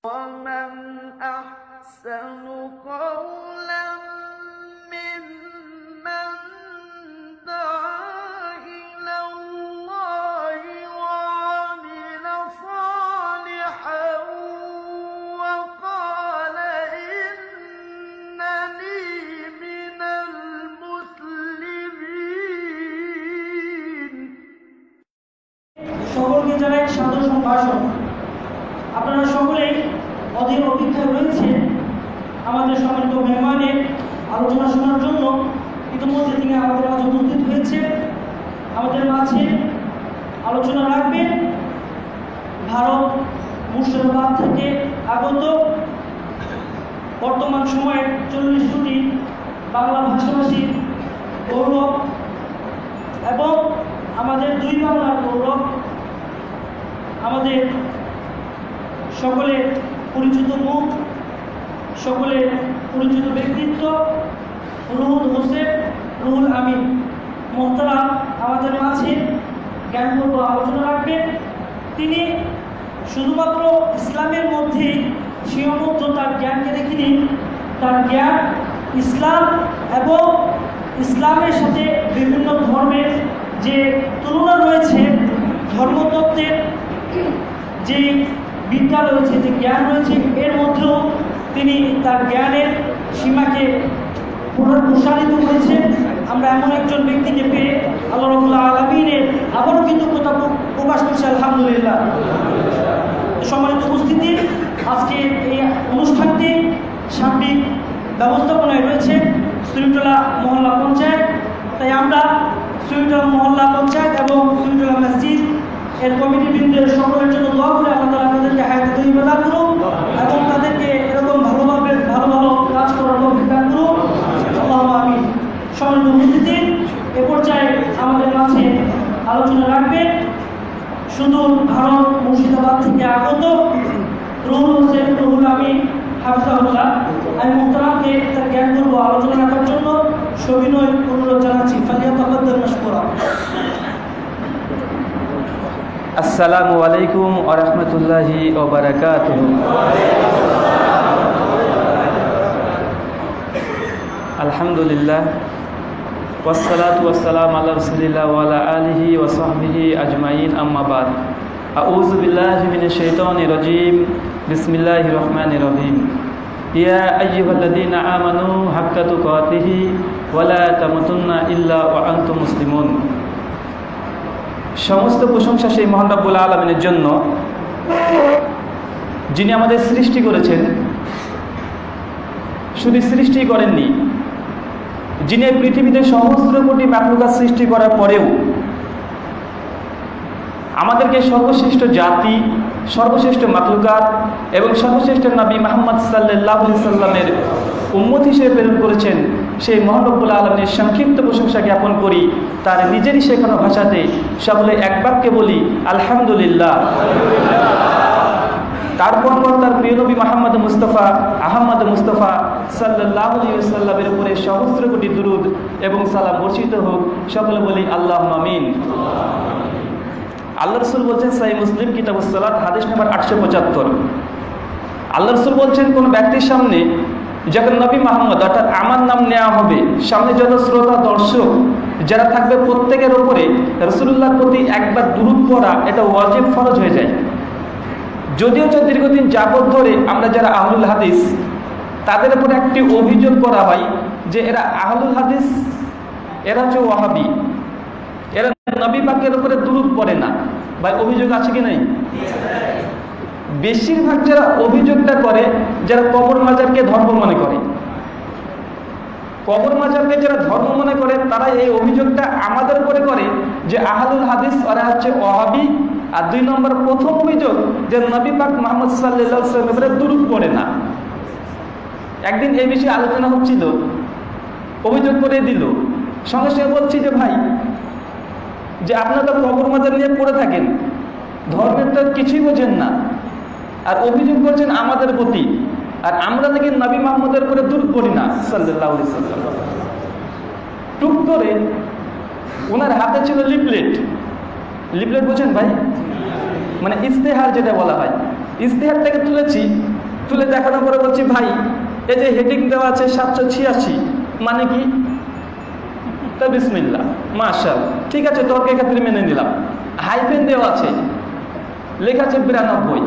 ومن أحسن قولا ممن دعا إلى الله وعمل صالحا وقال إنني من المسلمين। সকলকে জানাই সাদর সম্ভাষণ। আপনারা সকলেই অধীর অপেক্ষায় রয়েছে আমাদের সম্মানিত মেহমানের আলোচনা শোনার জন্য। ইতিমধ্যে তিনি আমাদের মাঝে উপস্থিত হয়েছে। আমাদের মাঝে আলোচনা রাখবেন ভারত মুর্শিদাবাদ থেকে আগত বর্তমান সময়ে 40টি বাংলা ভাষাভাষীর গৌরব এবং আমাদের দুই বাংলার গৌরব, আমাদের সকলের পরিচিত মুখ, সকলের পরিচিত ব্যক্তিত্ব রুহুল হোসেন, রুহুল আমিন মোহতারাম আমাদের মাঝে জ্ঞানপূর্ব আলোচনা রাখবেন। তিনি শুধুমাত্র ইসলামের মধ্যেই সীমাবদ্ধ তার জ্ঞানকে দেখিনি, তার জ্ঞান ইসলাম এবং ইসলামের সাথে বিভিন্ন ধর্মের যে তুলনা রয়েছে, ধর্মতত্ত্বের যে বিদ্যা রয়েছে, যে জ্ঞান রয়েছে, এর মধ্যেও তিনি তার জ্ঞানের সীমাকে প্রসারিত করেছে। আমরা এমন একজন ব্যক্তিকে পেয়ে আল্লাহ রাব্বুল আলামিনের আবারও কৃতজ্ঞতা প্রকাশ করছি, আলহামদুলিল্লাহ। সম্মানিত উপস্থিতি, আজকে এই অনুষ্ঠানটি সার্বিক ব্যবস্থাপনায় রয়েছে সুইটলা মহল্লা পঞ্চায়েত। তাই আমরা সুইটলা মহল্লা পঞ্চায়েত এবং সুইটলা মসজিদ এর কমিটি বৃন্দের সকলের জন্য দোয়া করে আল্লাহ তাদেরকে হায়াতে তৈবা দান করুন এবং তাদেরকে এরকম ভালো ভালো কাজ করার অভিজ্ঞতা করুন, আল্লাহুম্মা আমিন। সম্মানিত উপস্থিতি, এ পর্যায়ে আমাদের মাঝে আলোচনা রাখবেন সুদূর ভারত মুর্শিদাবাদ থেকে আগত রুহুল হোসেন, রুহুল আমিন হাফিজাহুল্লাহ। আমি মোহতারামকে তার জ্ঞানপূর্ব আলোচনা রাখার জন্য সবিনয় অনুরোধ জানাচ্ছি। ফালিয়াতাফাদ্দাল মাশকুরা। আসসালামু আলাইকুম ওয়া রাহমাতুল্লাহি ওয়া বারাকাতুহু। আলহামদুলিল্লাহ ওয়াসসালাতু ওয়াসসালামু আলা রাসূলিল্লাহ ওয়া আলা আলিহি ওয়া সাহবিহি আজমাইন, আম্মা বাদ। আউযু বিল্লাহি মিনাশ শাইতানির রাজীম। বিসমিল্লাহির রহমানির রহিম। ইয়া আইয়ুহাল্লাযীনা আমানু হাক্কা তুকাতিহি ওয়া লা তামুতুন্না ইল্লা ওয়া আনতুম মুসলিমুন। সমস্ত প্রশংসা সেই মহান রব্বুল আলামিনের জন্য, যিনি আমাদের সৃষ্টি করেছেন। শুধু সৃষ্টি করেননি, যিনি পৃথিবীতে সহস্র কোটি মাখলুকাত সৃষ্টি করার পরেও আমাদেরকে সর্বশ্রেষ্ঠ জাতি, সর্বশ্রেষ্ঠ মাখলুকাত এবং সর্বশ্রেষ্ঠ নবী মুহাম্মদ সাল্লাল্লাহু আলাইহি সাল্লামের উম্মত হিসেবে প্রেরণ করেছেন। সেই মহান রব্বুল আলামিনের সংক্ষিপ্ত প্রশংসা জ্ঞাপন করি তার নিজেরই শেখানো ভাষাতে। সকলে এক বাক্যে বলি আলহামদুলিল্লাহ। তারপর তার প্রিয় নবী মুহাম্মদ মুস্তাফা আহমদ মুস্তাফা সাল্লাল্লাহু আলাইহি সাল্লামের উপরে সহস্র কোটি দুরূদ এবং সালাম বর্ষিত হোক। সকলে বলি আল্লাহুম্মা আমিন। আল্লাহ রাসূল বলছেন, সহিহ মুসলিম কিতাবুস সালাত হাদিস নাম্বার 875, আল্লাহ রাসূল বলছেন, কোন ব্যক্তির সামনে যখন নবী মুহাম্মদ অর্থাৎ আমার নাম নেওয়া হবে, সামনে যত শ্রোতা দর্শক যারা থাকবে, প্রত্যেকের উপরে রাসূলুল্লাহর প্রতি একবার দুরূদ পড়া এটা ওয়াজিব, ফরজ হয়ে যায়। যদিও দীর্ঘদিন যাবত ধরে আমরা যারা আহলুল হাদিস, তাদের উপরে একটি অভিযোগ করা হয় যে এরা আহলুল হাদিস, এরা হচ্ছে ওয়াহাবি, এরা নবী পাকের উপরে দুরূদ পড়ে না। ভাই, অভিযোগ আছে কি নাই? বেশিরভাগ যারা অভিযোগটা করে, যারা কবর মাজারকে ধর্ম মনে করে, কবর মাজারকে যারা ধর্ম মনে করে, তারা এই অভিযোগটা আমাদের উপরে করে যে আহলুল হাদিস ওরা হচ্ছে ওয়াহাবি। আর 2 নম্বর প্রথম অভিযোগ যে নবী পাক মুহাম্মদ সাল্লাল্লাহু আলাইহি ওয়াসাল্লামের দুরূদ পড়ে না। একদিন এই বিষয়ে আলোচনা হচ্ছিল, অভিযোগ করে দিল, সঙ্গে সঙ্গে বলছি যে ভাই, যে আপনারা তো কবর মাজার নিয়ে পড়ে থাকেন, ধর্মের তো কিছুই বোঝেন না, আর অভিযোগ করছেন আমাদের প্রতি, আর আমরা নাকি নবী মুহাম্মদের উপরে দুরূদ পড়ি না সাল্লাল্লাহু আলাইহি ওয়াসাল্লাম। টুক করে ওনার হাতে ছিল লিফলেট। লিফলেট বোঝেন ভাই? মানে ইস্তেহার যেটা বলা হয়, ইস্তেহারটাকে তুলেছি, তুলে দেখানোর পরে বলছি ভাই এই যে হেডিং দেওয়া আছে 786 মানে কি? তা বিসমিল্লাহ মাশাআল্লাহ, ঠিক আছে তর্কের ক্ষেত্রে মেনে নিলাম। হাইফেন দেওয়া আছে, লেখা আছে 92।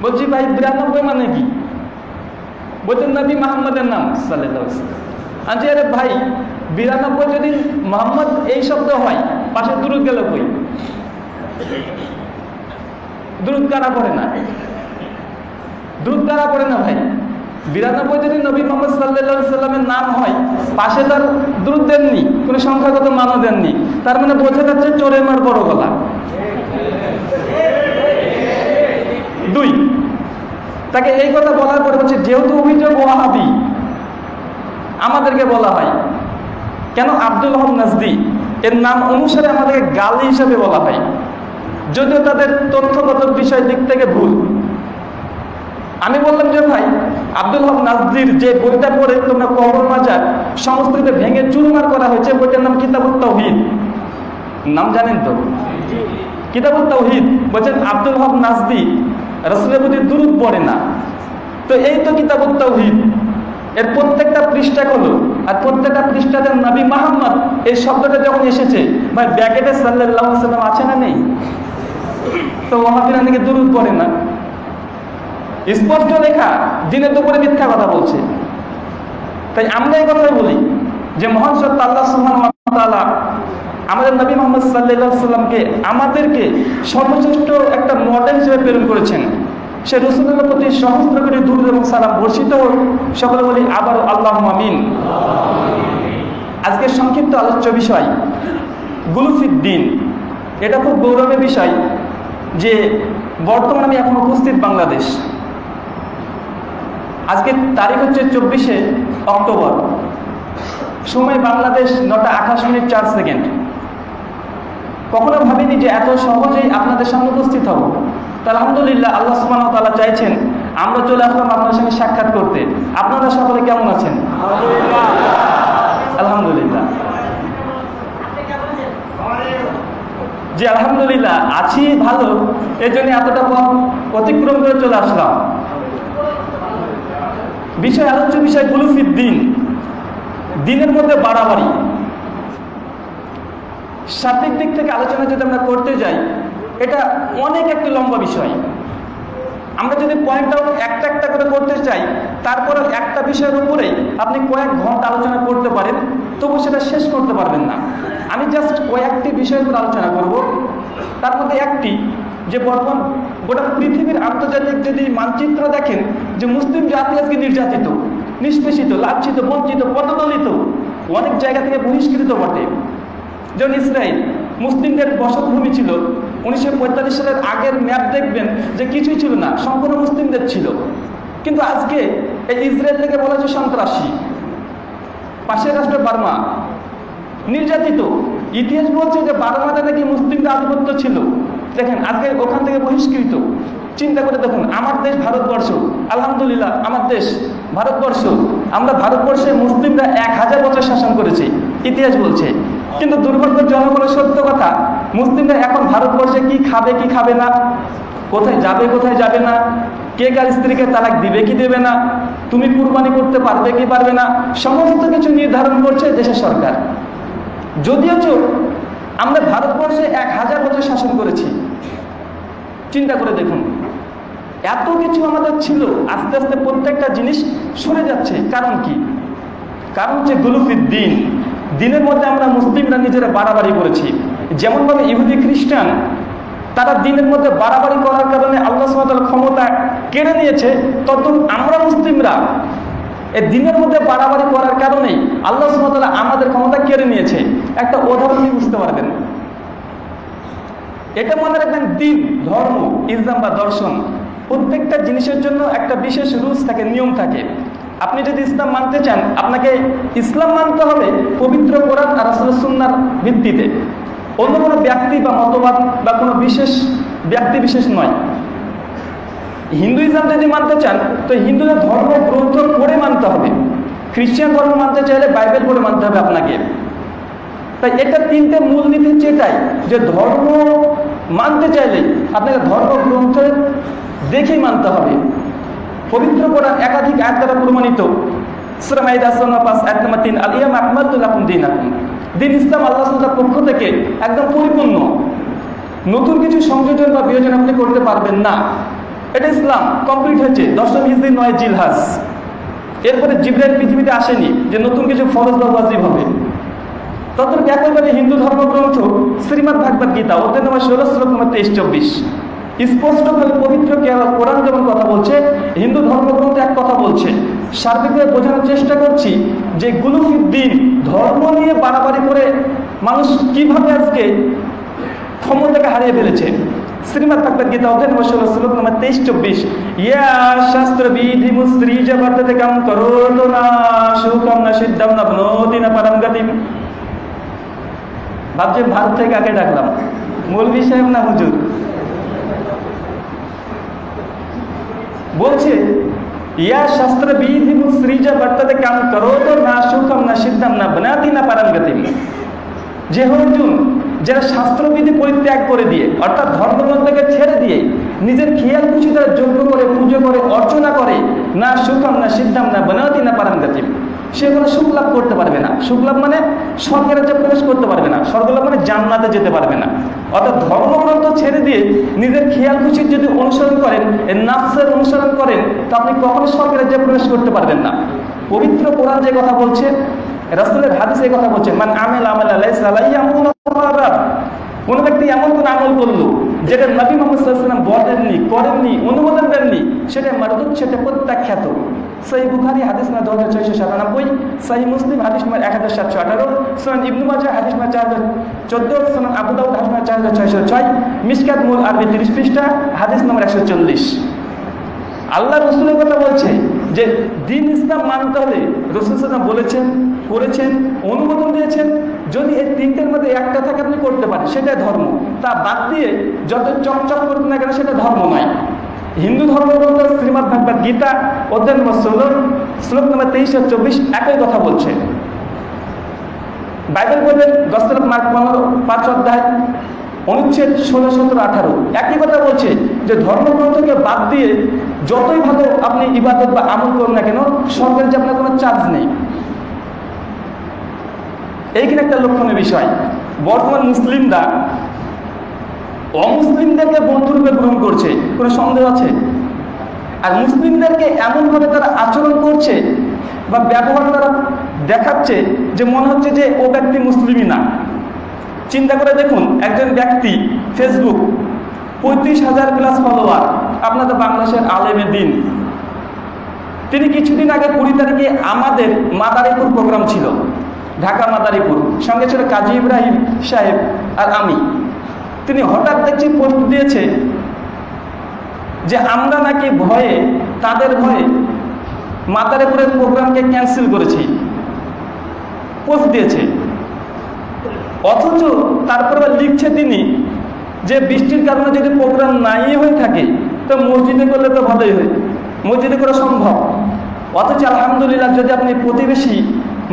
বলছি ভাই 92 মানে কি? বলছেন নবী মুহাম্মদের নাম সাল্লাল্লাহু আলাইহি ওয়াসাল্লাম। আচ্ছা আরে ভাই 92 যদি মোহাম্মদ এই শব্দ হয়, পাশে দুরূদ গেল কই? দুরূদ কারা পড়ে না? দুরূদ কারা পড়ে না ভাই? 92 যদি নবী মুহাম্মদ সাল্লাল্লাহু আলাইহি ওয়াসাল্লামের নাম হয়, পাশে তার দুরূদ দেননি, কোনো সংখ্যাগত মানও দেননি, তার মানে বোঝা যাচ্ছে চোরের মার বড় গলা। 2, তাকে এই কথা বলার পরে হচ্ছে যেহেতু অভিযোগ ওয়াহাবি, আমাদেরকে বলা হয় কেন আব্দুল ওয়াহাব নাজদি এর নাম অনুসারে আমাদেরকে গালি হিসাবে বলা হয়, যদিও তাদের তথ্যগত বিষয় দিক থেকে ভুল। আমি বললাম যে ভাই আব্দুল ওয়াহাব নাজদির যে বইটা পড়ে তোমরা কবর মাজার সমস্ত কিছু ভেঙে চুরমার করা হয়েছে, বইটার নাম কিতাবুত তাওহীদ। নাম জানেন তো? কিতাবুত তাওহীদ। বলছেন আব্দুল ওয়াহাব নাজদি রাসূলের প্রতি দুরূদ পড়ে না। তো এই তো কিতাবুত তাওহীদ, এর প্রত্যেকটা পৃষ্ঠা হলো, আর প্রত্যেকটা পৃষ্ঠাতে নবী মুহাম্মদ এই শব্দটা যখন এসেছে ভাই ব্র্যাকেটে সাল্লাল্লাহু আলাইহি ওয়াসাল্লাম আছে না নেই? তো ওয়াহাবিরা নাকি দুরূদ পড়ে না, স্পষ্ট লেখা, দিনের দুপুরে মিথ্যা কথা বলছে। তাই আমরা এই কথাই বলি যে মহান সত্তা আল্লাহ সুবহানাহু ওয়া তাআলা আমাদের নবী মুহাম্মদ সাল্লাল্লাহু আলাইহি ওয়াসাল্লামকে আমাদেরকে সর্বশ্রেষ্ঠ একটা মডেল হিসেবে প্রেরণ করেছেন। সে রাসূলের প্রতি সহস্র কোটি দুরূদ এবং সালাম বর্ষিত হোক। সকলে বলি আবার আল্লাহুম্মা আমিন। আজকের সংক্ষিপ্ত আলোচ্য বিষয় গুলফিদ্দিন। এটা খুব গৌরবের বিষয় যে বর্তমানে আমি এখন উপস্থিত বাংলাদেশ। আজকের তারিখ হচ্ছে 24শে অক্টোবর, সময় বাংলাদেশ 9:28:04। কখনো ভাবিনি যে এত সহজেই আপনাদের সামনে উপস্থিত হব। আলহামদুলিল্লাহ, আল্লাহ সুবহানাহু ওয়া তাআলা চাইছেন আমরা চলে আসলাম আপনাদের সঙ্গে সাক্ষাৎ করতে। আপনারা সকলে কেমন আছেন? আলহামদুলিল্লাহ। জি আলহামদুলিল্লাহ আছি ভালো, এই জন্য এতটা পথ অতিক্রম করে চলে আসলাম। বিষয় আলোচ্য বিষয় গুলফিদ্দিন, দিনের মধ্যে বাড়াবাড়ি। শাব্দিক দিক থেকে আলোচনা যদি আমরা করতে যাই, এটা অনেক একটি লম্বা বিষয়। আমরা যদি পয়েন্ট আউট একটা একটা করে করতে চাই, তারপরে একটা বিষয়ের উপরে আপনি কয়েক ঘন্টা আলোচনা করতে পারেন, তবু সেটা শেষ করতে পারবেন না। আমি জাস্ট কয়েকটি বিষয়ের উপর আলোচনা করব। তার মধ্যে একটি যে বর্তমান গোটা পৃথিবীর আন্তর্জাতিক যদি মানচিত্র দেখেন, যে মুসলিম জাতি আজকে নির্যাতিত, নিষ্পেষিত, লাঞ্ছিত, বঞ্চিত, পদদলিত, অনেক জায়গা থেকে বহিষ্কৃত বটে। যেমন ইসরায়েল মুসলিমদের বসতভূমি ছিল। 1945 সালের আগের ম্যাপ দেখবেন যে কিছুই ছিল না, সম্পূর্ণ মুসলিমদের ছিল। কিন্তু আজকে এই ইসরায়েল থেকে বলা হচ্ছে সন্ত্রাসী। পাশের রাষ্ট্র বার্মা নির্যাতিত। ইতিহাস বলছে যে বার্মাতে নাকি মুসলিমদের আধিপত্য ছিল। দেখেন আজকে ওখান থেকে বহিষ্কৃত। চিন্তা করে দেখুন, আমার দেশ ভারতবর্ষ, আলহামদুলিল্লাহ আমার দেশ ভারতবর্ষ, আমরা ভারতবর্ষে মুসলিমরা 1000 বছর শাসন করেছি, ইতিহাস বলছে। কিন্তু দুর্ভাগ্যজনক হলো সত্য কথা, মুসলিমরা এখন ভারতবর্ষে কি খাবে কি খাবে না, কোথায় যাবে কোথায় যাবে না, কে কার স্ত্রীকে তালাক দিবে কি দেবে না, তুমি কুরবানি করতে পারবে কি পারবে না, সমস্ত কিছু নির্ধারণ করছে দেশের সরকার। যদিও আমরা ভারতবর্ষে 1000 বছর শাসন করেছি। চিন্তা করে দেখুন, এত কিছু আমাদের ছিল, আস্তে আস্তে প্রত্যেকটা জিনিস সরে যাচ্ছে। কারণ কি? কারণ হচ্ছে গুলফিদ্দিন। দিনের মধ্যে আমরা মুসলিমরা নিজেরা বাড়াবাড়ি করেছি। যেমনভাবে ইহুদি খ্রিস্টান তারা দিনের মধ্যে বাড়াবাড়ি করার কারণে আল্লাহ সুবহানাহু ওয়া তাআলা ক্ষমতা কেড়ে নিয়েছে, তখন আমরা মুসলিমরা এই দিনের মধ্যে বাড়াবাড়ি করার কারণেই আল্লাহ সুবহানাহু ওয়া তাআলা আমাদের ক্ষমতা কেড়ে নিয়েছে। একটা উদাহরণ দিয়ে বুঝতে পারবেন। এটা মনে রাখবেন, দিন, ধর্ম, ইসলাম বা দর্শন, প্রত্যেকটা জিনিসের জন্য একটা বিশেষ রুলস থাকে, নিয়ম থাকে। আপনি যদি ইসলাম মানতে চান, আপনাকে ইসলাম মানতে হবে পবিত্র কোরআন আর রাসূলের সুন্নাহর ভিত্তিতে, অন্য কোনো ব্যক্তি বা মতবাদ বা কোনো বিশেষ ব্যক্তি বিশেষ নয়। হিন্দুইজম যদি মানতে চান তো হিন্দুদের ধর্ম গ্রন্থ পড়ে মানতে হবে। খ্রিস্টান ধর্ম মানতে চাইলে বাইবেল পড়ে মানতে হবে আপনাকে। তাই এটা তিনটে মূলনীতি হচ্ছে এটাই, যে ধর্ম মানতে চাইলে আপনাকে ধর্মগ্রন্থ দেখেই মানতে হবে। পবিত্র কোরআন একাধিক আয়াত দ্বারা প্রমাণিত। সূরা মাইদা ৫ আয়াত নম্বর ৩, আল ইয়াউমা আকমালতু লাকুম দীনাকুম। দিন ইসলাম আল্লাহ তাআলার পক্ষ থেকে একদম পরিপূর্ণ, নতুন কিছু সংযোজন বা বিয়োজন আপনি করতে পারবেন না। এটা ইসলাম কমপ্লিট হয়েছে 10ম হিজরি 9 জিলহজ। এরপরে জিবরাইল পৃথিবীতে আসেনি যে নতুন কিছু ফরজ বা ওয়াজিব হবে। ততটুকু একইভাবে হিন্দু ধর্মগ্রন্থ শ্রীমদ্ ভাগবত গীতা অধ্যায় নম্বর 16 শ্লোক নম্বর 23-24 স্পষ্টভাবে পবিত্র কোরআন যেমন কথা বলছে, হিন্দু ধর্মগ্রন্থ এক কথা বলছে। সার্বিকভাবে বোঝানোর চেষ্টা করছি যে গুলুফিদ্দিন ধর্ম নিয়ে বাড়াবাড়ি করে মানুষ কিভাবে আজকে ক্ষমতাকে হারিয়ে ফেলেছে। শ্রীমদ্ ভাগবত গীতা অধ্যায় নম্বর 16 শ্লোক নম্বর 23-24 ইয়া শাস্ত্র বিধি মুসৃজ বর্ততে কাম করোত না সুখম না সিদ্ধম না বনোতি না পরম গতিম। ভাবছে ভারত থেকে কাকে ডাকলাম, মৌলভী সাহেব না হুজুর? বলছে ইয়া শাস্ত্র বিধি মুসৃজ বর্ততে কাম করোত না সুখম না সিদ্ধম না বনোতি না পরম গতিম। যে অর্জুন যারা শাস্ত্রবিধি পরিত্যাগ করে দিয়ে অর্থাৎ ধর্মগ্রন্থকে ছেড়ে দিয়ে নিজের খেয়াল খুশি তারা যজ্ঞ করে, পুজো করে, অর্চনা করে, না সুখম না সিদ্ধাম না বনাতি না পারাম গতিম, সে কোনো সুখ লাভ করতে পারবে না। সুখ লাভ মানে স্বর্গের রাজ্যে প্রবেশ করতে পারবে না, স্বর্গ লাভ মানে জান্নাতে যেতে পারবে না। অর্থাৎ ধর্মগ্রন্থ ছেড়ে দিয়ে নিজের খেয়াল খুশির যদি অনুসরণ করেন, নাফসের অনুসরণ করেন, তো আপনি কখনো স্বর্গের রাজ্যে প্রবেশ করতে পারবেন না। পবিত্র কোরআন যে কথা বলছে, রাসূলের হাদিস এই কথা বলছে, মান আমিলা আমালা লাইসা আলাইহি আমরুনা ফারাদ। কোন ব্যক্তি এমন কোন আমল করলো যেটা নবী মুহাম্মদ সাল্লাল্লাহু আলাইহি ওয়াসাল্লাম বলেননি, করেননি, অনুমোদন দেননি, সেটা মারদুদ, সেটা প্রত্যাখ্যাত। সহিহ বুখারী হাদিস নম্বর 2697, সহিহ মুসলিম হাদিস নম্বর 1718, সুনান ইবনে মাজাহ হাদিস নম্বর 4014, সুনান আবু দাউদ হাদিস নম্বর 4606, মিশকাত মূল আরবি 30 পৃষ্ঠা হাদিস নম্বর 140। আল্লাহ রসুলের কথা বলছে যে দিন ইসলাম মানতে হলে রাসূল সাল্লাল্লাহু আলাইহি ওয়াসাল্লাম বলেছেন, করেছেন, অনুমোদন দিয়েছেন। যদি এই তিনটের মধ্যে একটা থাকে আপনি করতে পারেন, সেটাই ধর্ম। তা বাদ দিয়ে যত চকচক করতে না কেন সেটা ধর্ম নয়। হিন্দু ধর্মগ্রন্থ শ্রীমদ্ ভাগবত গীতা অধ্যায় নম্বর 16 শ্লোক নম্বর 23-24 একই কথা বলছে। বাইবেল বলবেন গসপেল অফ মার্ক 5 অধ্যায় অনুচ্ছেদ 16, 17, 18 একই কথা বলছে যে ধর্মগ্রন্থকে বাদ দিয়ে যতই ভালো আপনি ইবাদত বা আমল করুন না কেন, স্বর্গের যে আপনার কোনো চার্জ নেই। এইখানে একটা লক্ষণীয় বিষয়, বর্তমান মুসলিমরা অমুসলিমদেরকে বন্ধুরূপে গ্রহণ করছে, কোনো সন্দেহ আছে? আর মুসলিমদেরকে এমনভাবে তারা আচরণ করছে বা ব্যবহার তারা দেখাচ্ছে যে মনে হচ্ছে যে ও ব্যক্তি মুসলিমই না। চিন্তা করে দেখুন, একজন ব্যক্তি ফেসবুক 35,000+ ফলোয়ার, আপনাদের বাংলাদেশের আলেমে দিন, তিনি কিছুদিন আগে 20 তারিখে আমাদের মাদারীপুর প্রোগ্রাম ছিল, ঢাকা মাদারীপুর, সঙ্গে ছিল কাজী ইব্রাহিম সাহেব আর আমি। তিনি হঠাৎ দেখছি পোস্ট দিয়েছে যে আমরা নাকি ভয়ে, তাদের ভয়ে মাদারীপুরের প্রোগ্রামকে ক্যান্সেল করেছি, পোস্ট দিয়েছে। অথচ তারপরে লিখছে তিনি যে বৃষ্টির কারণে যদি প্রোগ্রাম নাই হয়ে থাকে তো মসজিদে করলে তো ভালোই হয়, মসজিদে করা সম্ভব। অথচ আলহামদুলিল্লাহ যদি আপনি প্রতিবেশী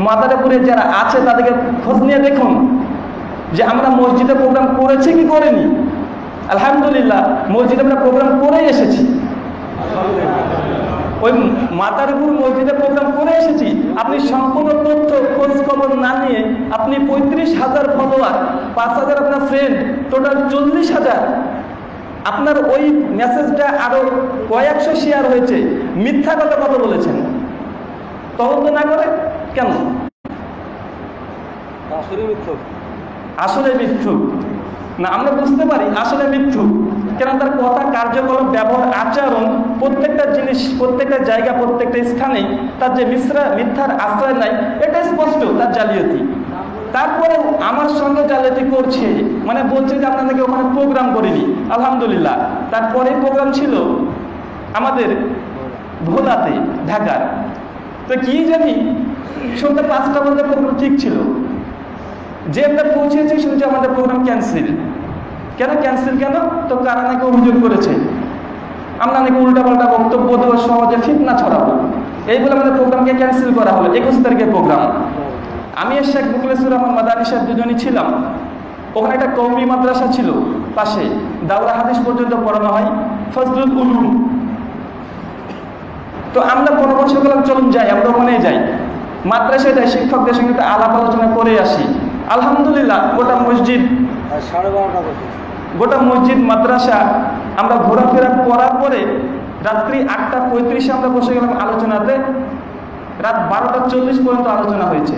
মাদারীপুরে যারা আছে তাদেরকে খোঁজ নিয়ে দেখুন যে আমরা মসজিদে প্রোগ্রাম করেছি কি করিনি। আলহামদুলিল্লাহ মসজিদে আমরা প্রোগ্রাম করেই এসেছি, ওই মাদারীপুর মসজিদে প্রোগ্রাম করে এসেছি। আপনি সম্পূর্ণ তথ্য খোঁজ খবর না নিয়ে আপনি 35,000 ফলোয়ার, 5,000 আপনার ফ্রেন্ড, টোটাল 40,000, আপনার ওই মেসেজটা আরো কয়েকশো শেয়ার হয়েছে, মিথ্যা কথা বলেছেন। তদন্ত না করে কেন? আসলে মিথ্যুক না, আমরা বুঝতে পারি আসলে মিথ্যুক, কেন তার কথা, কার্যকলাপ, ব্যবহার, আচরণ, প্রত্যেকটা জিনিস, প্রত্যেকটা জায়গা, প্রত্যেকটা স্থানে তার যে মিথ্যার আশ্রয় নাই, এটা স্পষ্ট তার জালিয়াতি। তারপরে আমার সঙ্গে জালিয়াতি করছে, মানে বলছে যে আপনাদেরকে ওখানে প্রোগ্রাম করিনি। আলহামদুলিল্লাহ তারপরে প্রোগ্রাম ছিল আমাদের ভোলাতে, ঢাকার। তো কি জানি সন্ধ্যা 5টা পর্যন্ত প্রোগ্রাম ঠিক ছিল, যে আমরা পৌঁছেছি শুনছি আমাদের প্রোগ্রাম ক্যান্সেল। কেন ক্যান্সেল? কেন? তো কারা নাকি অভিযোগ করেছে আমরা নাকি উল্টাপাল্টা বক্তব্য দেবো, সমাজে ফিতনা ছড়াবো, এই বলে আমাদের প্রোগ্রামকে ক্যান্সেল করা হলো। 21 তারিখের প্রোগ্রাম। আমি আর শেখ মুখলেসুর রহমান মাদানী সাহেব দুজনই ছিলাম। ওখানে একটা কওমি মাদ্রাসা ছিল পাশে, দাওরা হাদিস পর্যন্ত পড়ানো হয়, ফজলুল উলুম। তো আমরা পরামর্শ করলাম চলুন যাই, আমরা ওখানে যাই, মাদ্রাসায় যাই, শিক্ষকদের সঙ্গে একটা আলাপ আলোচনা করে আসি। আলহামদুলিল্লাহ গোটা মসজিদ মাদ্রাসা আমরা ঘোরাফেরা করার পরে রাত্রি 8:35 আমরা বসে গেলাম আলোচনাতে। রাত 12:40 পর্যন্ত আলোচনা হয়েছে।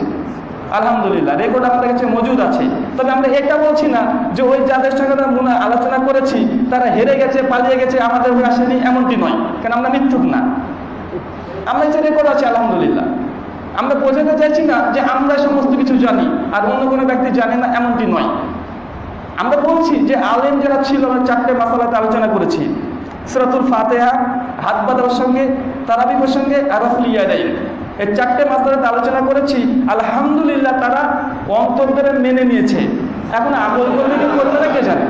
আলহামদুলিল্লাহ রেকর্ড আমাদের কাছে মজুদ আছে। তবে আমরা এটা বলছি না যে ওই যাদের সঙ্গে আমরা আলোচনা করেছি তারা হেরে গেছে, পালিয়ে গেছে, আমাদের হয়ে আসেনি, এমনটি নয়। কেন আমরা মিথ্যুক না, আমরা যে রেকর্ড আছে আলহামদুলিল্লাহ। আমরা বোঝাতে চাইছি না যে আমরা সমস্ত কিছু জানি আর অন্য কোনো ব্যক্তি জানে না, এমনটি নয়। আমরা বলছি যে আলেম যারা ছিল, আমরা 4টে মাসালাতে আলোচনা করেছি। সূরাতুল ফাতিহা, হাত বাঁধার সঙ্গে, তারাবি প্রসঙ্গে আর রাফুল ইয়াদাইন, এই 4টে মাসালাতে আলোচনা করেছি। আলহামদুলিল্লাহ তারা অন্তর ধরে মেনে নিয়েছে। এখন আমল করবে কি করবে না কে জানে,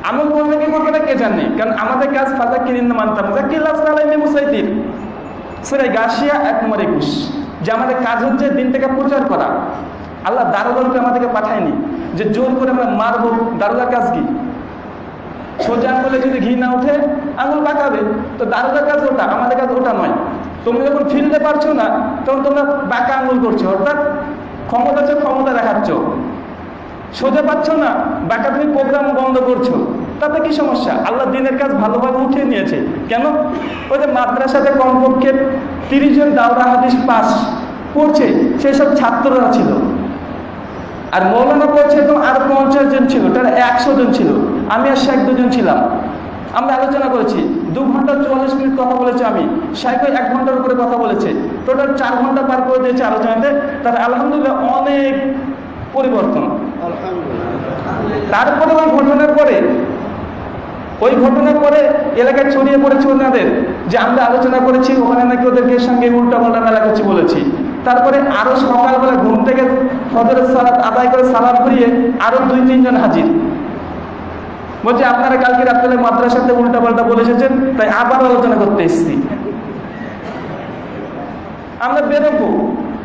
আমল করবে কি করবে না কে জানে। কারণ আমাদের কাজ ফাজা কিরিন মানতাম জাকিল্লাহ আলাইহি মুসাইতির, সূরা গাশিয়া 1 নম্বর 21, যে আমাদের কাজ হচ্ছে দিনটাকে প্রচার করা। আল্লাহ দারোগাকে আমাদেরকে পাঠায়নি যে জোর করে আমরা মারবো। দারোগার কাজ কি? সোজা আঙুলে যদি ঘি না উঠে আঙুল বাঁকাবে, তো দারোগার কাজ ওটা, আমাদের কাজ ওটা নয়। তোমরা যখন ফিরতে পারছো না তখন তোমরা বাঁকা আঙুল করছো, অর্থাৎ ক্ষমতা আছে ক্ষমতা দেখাচ্ছ। সোজা পাচ্ছ না, বাঁকা তুমি প্রোগ্রাম বন্ধ করছো, তাতে কি সমস্যা? আল্লাহ দিনের কাজ ভালোভাবে উঠিয়ে নিয়েছে। কেন? ওই যে মাদ্রাসাতে কমপক্ষে 30 জন দাওরা হাদিস পাস করছে, সেসব ছাত্ররা ছিল। আর মৌলানা পড়ছে তো আর 50 জন ছিল, তারা 100 জন ছিল। আমি আর শেখ 2 জন ছিলাম। আমরা আলোচনা করেছি, 2 ঘন্টা 44 মিনিট কথা বলেছি আমি, শেখ 1 ঘন্টার উপরে কথা বলেছে। টোটাল 4 ঘন্টা পার করে দিয়েছে আলোচনাতে। তারা আলহামদুলিল্লাহ অনেক পরিবর্তন। তারপরে ওই ঘটনার পরে এলাকায় ছড়িয়ে পড়েছে ওনাদের যে আমরা আলোচনা করেছি, ওখানে নাকি ওদেরকে সঙ্গে উল্টা পাল্টা মেলা করছি বলেছি। তারপরে আরো সকালবেলা ঘুম থেকে ফজরের সালাত আদায় করে সালাত পড়িয়ে আরো 2-3 জন হাজির, বলছে আপনারা কালকে রাত্রে মাদ্রাসাতে উল্টা পাল্টা বলে এসেছেন, তাই আবার আলোচনা করতে এসেছি। আমরা বেরোবো,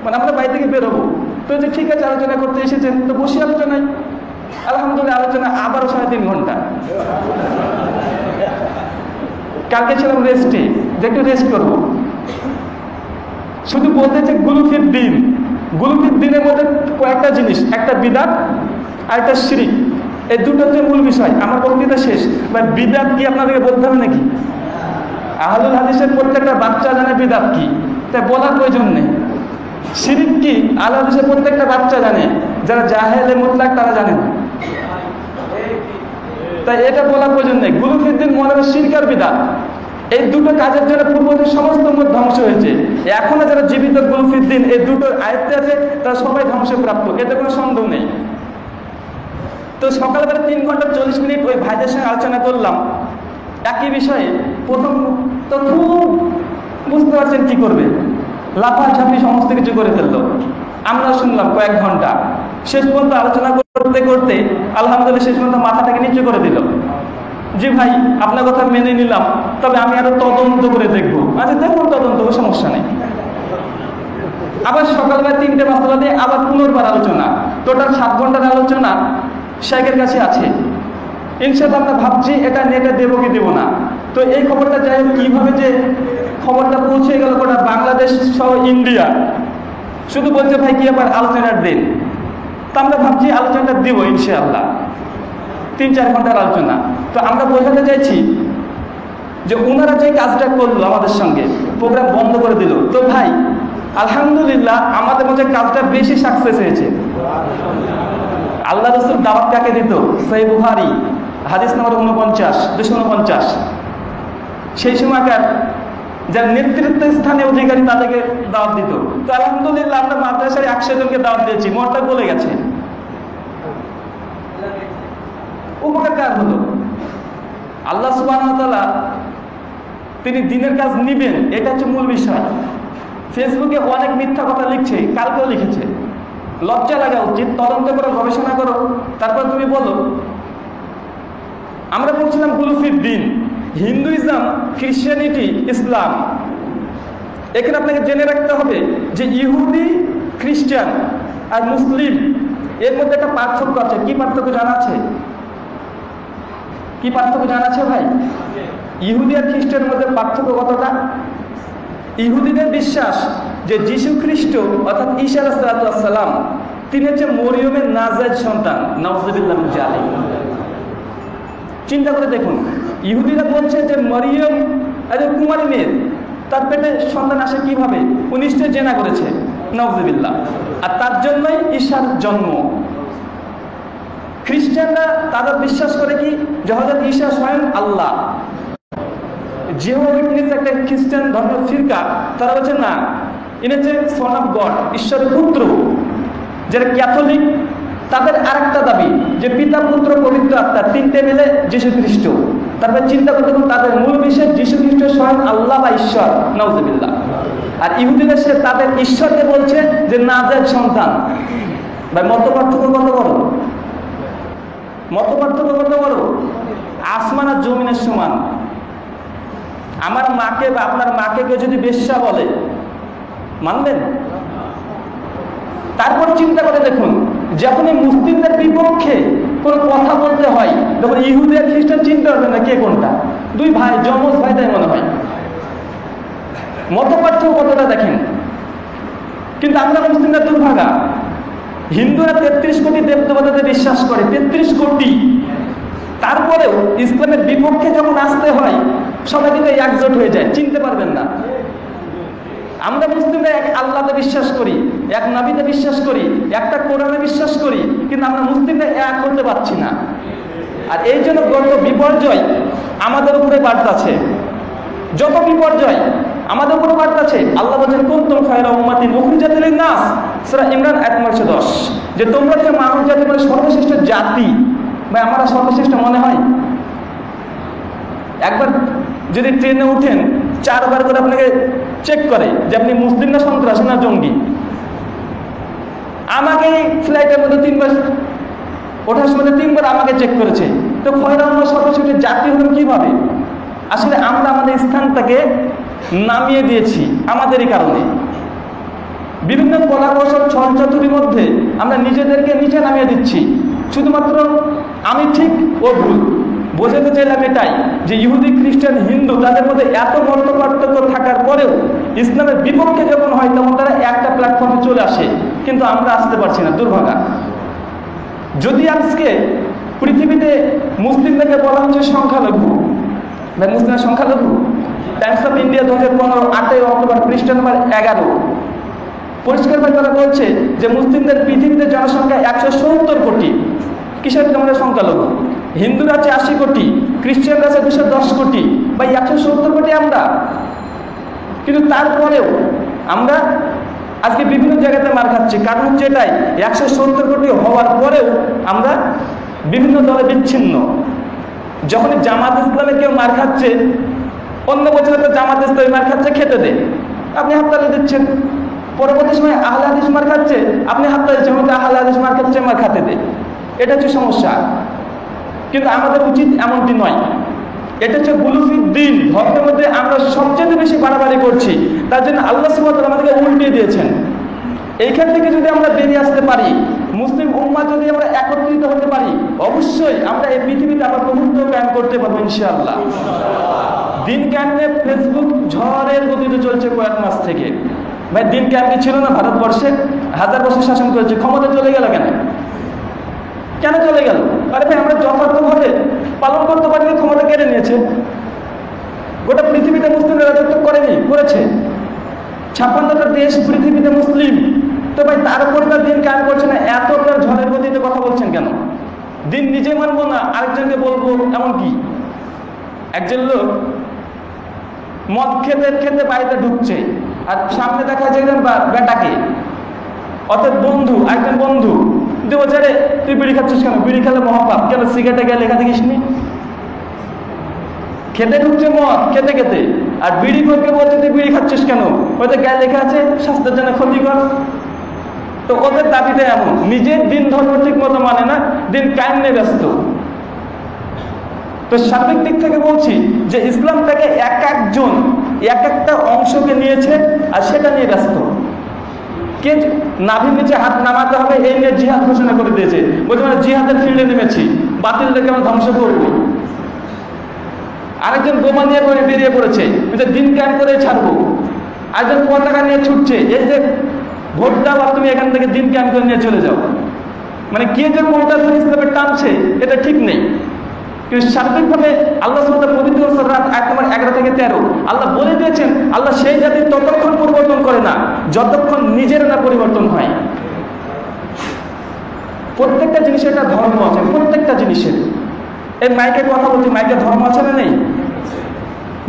মানে আমরা বাড়ি থেকে বেরোবো, তো যে ঠিক আছে আলোচনা করতে এসেছেন তো বসে আলোচনায়। আলহামদুলিল্লাহ আলোচনা আবারও 3.5 ঘন্টা। কালকে ছিলাম রেস্টে, যে একটু রেস্ট করবো। শুধু বলতেছে গুলুফির দিন। গুলুফির দিনের মধ্যে কয়েকটা জিনিস, একটা বিদাত আর একটা শিরিক, এই দুটো হচ্ছে মূল বিষয়। আমার বক্তৃতা শেষ। বিদাত কি আপনাদেরকে বলতে হবে নাকি? আহলুল হাদিসের প্রত্যেকটা বাচ্চা জানে বিদাত কি, তাই বলার প্রয়োজন নেই। শিরিক কি আহলুল হাদিসের প্রত্যেকটা বাচ্চা জানে, যারা জাহেলে মুতলাক তারা জানে না, তাই এটা বলার প্রয়োজন নেই। গুলুফির দিন মনে হয় শিরক আর বিদাত, এই দুটো কাজের জন্য পূর্বদের সমস্ত মত ধ্বংস হয়েছে। এখনো যারা জীবিত গুলফির দিন এই দুটোর আয়ত্তে আছে তারা সবাই ধ্বংসপ্রাপ্ত, এতে কোনো সন্দেহ নেই। তো সকালবেলা 3 ঘন্টা 40 মিনিট ওই ভাইদের সঙ্গে আলোচনা করলাম একই বিষয়ে। প্রথম তো খুব বুঝতে পারছেন কি করবে, লাফাঝাপি সমস্ত কিছু করে ফেললো। আমরা শুনলাম কয়েক ঘন্টা, শেষ পর্যন্ত আলোচনা করতে করতে আলহামদুলিল্লাহ শেষ পর্যন্ত মাথাটাকে নিচু করে দিল। জি ভাই আপনার কথা মেনে নিলাম, তবে আমি আরো তদন্ত করে দেখবো। আচ্ছা দেখুন, তদন্ত সমস্যা নেই। আবার সকালবেলা 3টে মাসালা দিয়ে আবার পুনর্বার আলোচনা, টোটাল 7 ঘন্টার আলোচনা শেখের কাছে আছে। ইনশাআল্লাহ আমরা ভাবছি এটা নেটে দেবো কি দেবো না। তো এই খবরটা যাই হোক, কিভাবে যে খবরটা পৌঁছে গেল গোটা বাংলাদেশ সহ ইন্ডিয়া, শুধু বলছে ভাই কি আবার আলোচনার দিন। তো আমরা ভাবছি আলোচনাটা দিব ইনশাআল্লাহ, 3-4 ঘন্টার আলোচনা। তো আমরা বোঝাতে চাইছি যে ওনারা যে কাজটা করলো আমাদের সঙ্গে, প্রোগ্রাম বন্ধ করে দিল। তো ভাই আলহামদুলিল্লাহ আমাদের মধ্যে কাজটা বেশি সাকসেস হয়েছে। আল্লাহ রাসূল দাওয়াত কাকে দিত? সহিহ বুখারী হাদিস নম্বর 249। সেই সময়কার যার নেতৃত্ব স্থানে অধিকারী তাদেরকে দাওয়াত দিত। তো আলহামদুলিল্লাহ আমরা মাদ্রাসায় 100 জনকে দাওয়াত দিয়েছি, মোটটা বলে গেছে। উপকার হলো আল্লাহ সুবহানাহু ওয়া তাআলা, তিনি দিনের কাজ নিবেন, এটা হচ্ছে মূল বিষয়। ফেসবুকে অনেক মিথ্যা কথা লিখছে, কালকেও লিখেছে। লজ্জা লাগা উচিত, তদন্ত করো, গবেষণা করো, তারপর তুমি বলো। আমরা বলছিলাম গুলফির দিন, হিন্দুইজম, খ্রিস্টানিটি, ইসলাম। এখানে আপনাকে জেনে রাখতে হবে যে ইহুদি, খ্রিস্টান আর মুসলিম এর মধ্যে একটা পার্থক্য আছে। কি পার্থক্য জানা আছে? কি পার্থক্য জানা আছে ভাই? ইহুদি আর খ্রিস্টানের মধ্যে পার্থক্য কতটা? ইহুদিদের বিশ্বাস যে যীশু খ্রিস্ট অর্থাৎ ঈসা আলাইহিস সালাম তিনি হচ্ছে মরিয়মের নাজায়েজ সন্তান, নাউযুবিল্লাহ মিন যালিক। চিন্তা করে দেখুন, ইহুদিরা বলছে যে মরিয়ম একজন কুমারী মেয়ে, তার পেটে সন্তান আসে কিভাবে? ও নিশ্চয় জেনা করেছে, নাউযুবিল্লাহ। আর তার জন্যই ঈসার জন্ম। খ্রিস্টানরা তারা বিশ্বাস করে কি যে হযরত ঈসা স্বয়ং আল্লাহ। জিহোভা উইটনেস একটা খ্রিস্টান ধর্মের ফিরকা, তারা বলছে না, ইনি হচ্ছে সন অফ গড, ঈশ্বরের পুত্র। যারা ক্যাথলিক তাদের আরেকটা দাবি যে পিতা পুত্র পবিত্র আত্মা তিনটে মিলে যীশু খ্রিস্ট। তারপরে চিন্তা করতে তাদের মূল বিষয় যীশু খ্রিস্ট স্বয়ং আল্লাহ বা ঈশ্বর, নাউযুবিল্লাহ। আর ইহুদিরা সে তাদের ঈশ্বরকে বলছে যে নাজায়েজ সন্তান। ভাই মত পার্থক্য কত বড়, মত পার্থক্য কত বড়, আসমান আর জমিনের সমান। আমার মাকে বা আপনার মাকে কেউ যদি বেশ্যা বলে, মানবেন? তারপর চিন্তা করে দেখুন, যখনই মুসলিমদের বিপক্ষে কোনো কথা বলতে হয় তখন ইহুদি আর খ্রিস্টান চিন্তা করবে না কে কোনটা, দুই ভাই, যমজ ভাই, তাই মনে হয়। মত পার্থক্য কতটা দেখেন। কিন্তু আমরা মুসলিমরা দুর্ভাগা। হিন্দুরা 33 কোটি দেবদেবতাতে বিশ্বাস করে, 33 কোটি। তারপরেও ইসলামের বিপক্ষে যখন আসতে হয় সবাই কিন্তু একজোট হয়ে যায়, চিনতে পারবেন না। আমরা মুসলিমরা এক আল্লাহতে বিশ্বাস করি, এক নবীতে বিশ্বাস করি, একটা কোরআনে বিশ্বাস করি, কিন্তু আমরা মুসলিমরা এক করতে পারছি না। আর এই জন্য গত বিপর্যয় আমাদের উপরে বাড়তাছে। যত বিপর্যয় আমাদের উপরে বাড়তাছে, আল্লাহ বলেন কুনতুম খায়রা উম্মাতিন উখরিজাত লিন-নাস, সূরা ইমরান আয়াত 110, যে তোমরা যে মানব জাতির মধ্যে সর্বশ্রেষ্ঠ জাতি। ভাই আমরা সর্বশ্রেষ্ঠ মনে হয়? একবার যদি ট্রেনে উঠেন 4 বার করে আপনাকে চেক করে যে আপনি মুসলিম না সন্ত্রাসী না জঙ্গি। আমাকে ফ্লাইটের মধ্যে 3 বার ওঠার সময় 3 বার আমাকে চেক করেছে। তো খয়রা উম্মাহ সর্বশ্রেষ্ঠ জাতি হলেন কিভাবে? আসলে আমরা আমাদের স্থানটাকে নামিয়ে দিয়েছি আমাদেরই কারণে। বিভিন্ন কলাকৌশল ছলচাতুরির মধ্যে আমরা নিজেদেরকে নিচে নামিয়ে দিচ্ছি, শুধুমাত্র আমি ঠিক ও ভুল। বোঝাতে চাইলাম এটাই যে ইহুদি খ্রিস্টান হিন্দু তাদের মধ্যে এত মত পার্থক্য থাকার পরেও ইসলামের বিপক্ষে যখন হয় তখন তারা একটা প্ল্যাটফর্মে চলে আসে, কিন্তু আমরা আসতে পারছি না, দুর্ভাগা। যদি আজকে পৃথিবীতে মুসলিমদেরকে বলা হচ্ছে সংখ্যালঘু, মুসলিমের সংখ্যালঘু, টাইমস অফ ইন্ডিয়া 2015 8 অক্টোবর পৃষ্ঠা নম্বর 11 পরিষ্কারভাবে তারা বলছে যে মুসলিমদের পৃথিবীতে জনসংখ্যা 170 কোটি। কিসের জন্য সংখ্যালঘু? হিন্দুরা আছে 80 কোটি, খ্রিস্টানরা আছে 210 কোটি, বা 170 কোটি আমরা। কিন্তু তারপরেও আমরা আজকে বিভিন্ন জায়গাতে মার খাচ্ছি। কারণ হচ্ছে এটাই, 170 কোটি হওয়ার পরেও আমরা বিভিন্ন দলে বিচ্ছিন্ন। যখনই জামাত ইসলামে কেউ মার খাচ্ছে, অন্য বছরে তো জামাত ইসলামী মার খাচ্ছে, খেতে দে, আপনি হাততালি দিচ্ছেন। পরবর্তী সময় আহলে হাদিস মার খাচ্ছে, আপনি হাততালি দিচ্ছেন, আহলে হাদিস মার খাচ্ছে, মার খাতে দে। এটা হচ্ছে সমস্যা। কিন্তু আমাদের উচিত এমনটি নয়। এটা হচ্ছে গুলুফিদ দ্বীন, ধর্মের মধ্যে আমরা সবচেয়ে বেশি বাড়াবাড়ি করছি। তার জন্য আল্লাহ সুবহানাহু ওয়া তাআলা আমাদেরকে উল্টিয়ে দিয়েছেন। এইখান থেকে যদি আমরা বেরিয়ে আসতে পারি, মুসলিম উম্মাহ যদি আমরা একত্রিত হতে পারি, অবশ্যই আমরা এই পৃথিবীতে আবার প্রভুত্ব কায়েম করতে পারবো ইনশাআল্লাহ। দিন ক্যাম্পে ফেসবুক ঝড়ের গতিতে চলছে কয়েক মাস থেকে। ভাই দিন ক্যাম্পে ছিল না ভারতবর্ষে? 1000 বছর শাসন করেছে, ক্ষমতা চলে গেল কেন? কেন চলে গেল? আরে ভাই আমরা যথার্থভাবে পালন করতে পারিনি, ক্ষমতা কেড়ে নিয়েছে। গোটা পৃথিবীতে মুসলিমরা রাজত্ব করেনি, করেছে। 56টা দেশ পৃথিবীতে মুসলিম। তো ভাই তার উপরে দিন কায়েম করছে না, এত আপনার ঝড়ের গতিতে কথা বলছেন কেন? দিন নিজে মানবো না, আরেকজনকে বলবো, এমন কি? একজন লোক মদ খেতে খেতে বাড়িতে ঢুকছে, আর সামনে দেখা যায় একজন বেটাকে, অর্থাৎ বন্ধু, একজন বন্ধু দেবো, রে তুই বিড়ি খাচ্ছিস কেন? বিড়ি খেলে মহাপাপ, কেন সিগারেটে গেলে লেখা দেখিস নি? খেতে ঢুকছে মদ খেতে খেতে, আর বিড়ি করতে বলছে তুই বিড়ি খাচ্ছিস কেন? ওদের গায়ে লেখা আছে স্বাস্থ্যের জন্য ক্ষতিকর। তো ওদের দাবিটা এমন, নিজের দিন ধর্ম ঠিক মতো মানে না, দিন কায়েম নিয়ে ব্যস্ত। তো সার্বিক দিক থেকে বলছি যে ইসলামটাকে এক একজন এক একটা অংশকে নিয়েছে আর সেটা নিয়ে ব্যস্ত। কে নাভির নিচে হাত নামাতে হবে এই নিয়ে জিহাদ ঘোষণা করে দিয়েছে, বলছে মানে জিহাদের ফিল্ডে নেমেছি, বাতিলদেরকে আমরা ধ্বংস করবো। আরেকজন বোমা নিয়ে বেরিয়ে পড়েছে, দিন কায়েম করে ছাড়বো। একজন পতাকা নিয়ে ছুটছে, এই যে ভোট দাও আর তুমি এখান থেকে দিন ক্যাম্প করে নিয়ে চলে যাও। মানে কে যে কোনটা ইসলামে টানছে এটা ঠিক নেই। কিন্তু সার্বিকভাবে আল্লাহ সুবহানাহু পবিত্র সূরা আয়াত নম্বর 11 থেকে 13 আল্লাহ বলে দিয়েছেন, আল্লাহ সেই জাতি ততক্ষণ পরিবর্তন করে না যতক্ষণ নিজের না পরিবর্তন হয়। প্রত্যেকটা জিনিসের একটা ধর্ম আছে, প্রত্যেকটা জিনিসের। এই মাইকে কথা বলছি, মাইকের ধর্ম আছে না নেই?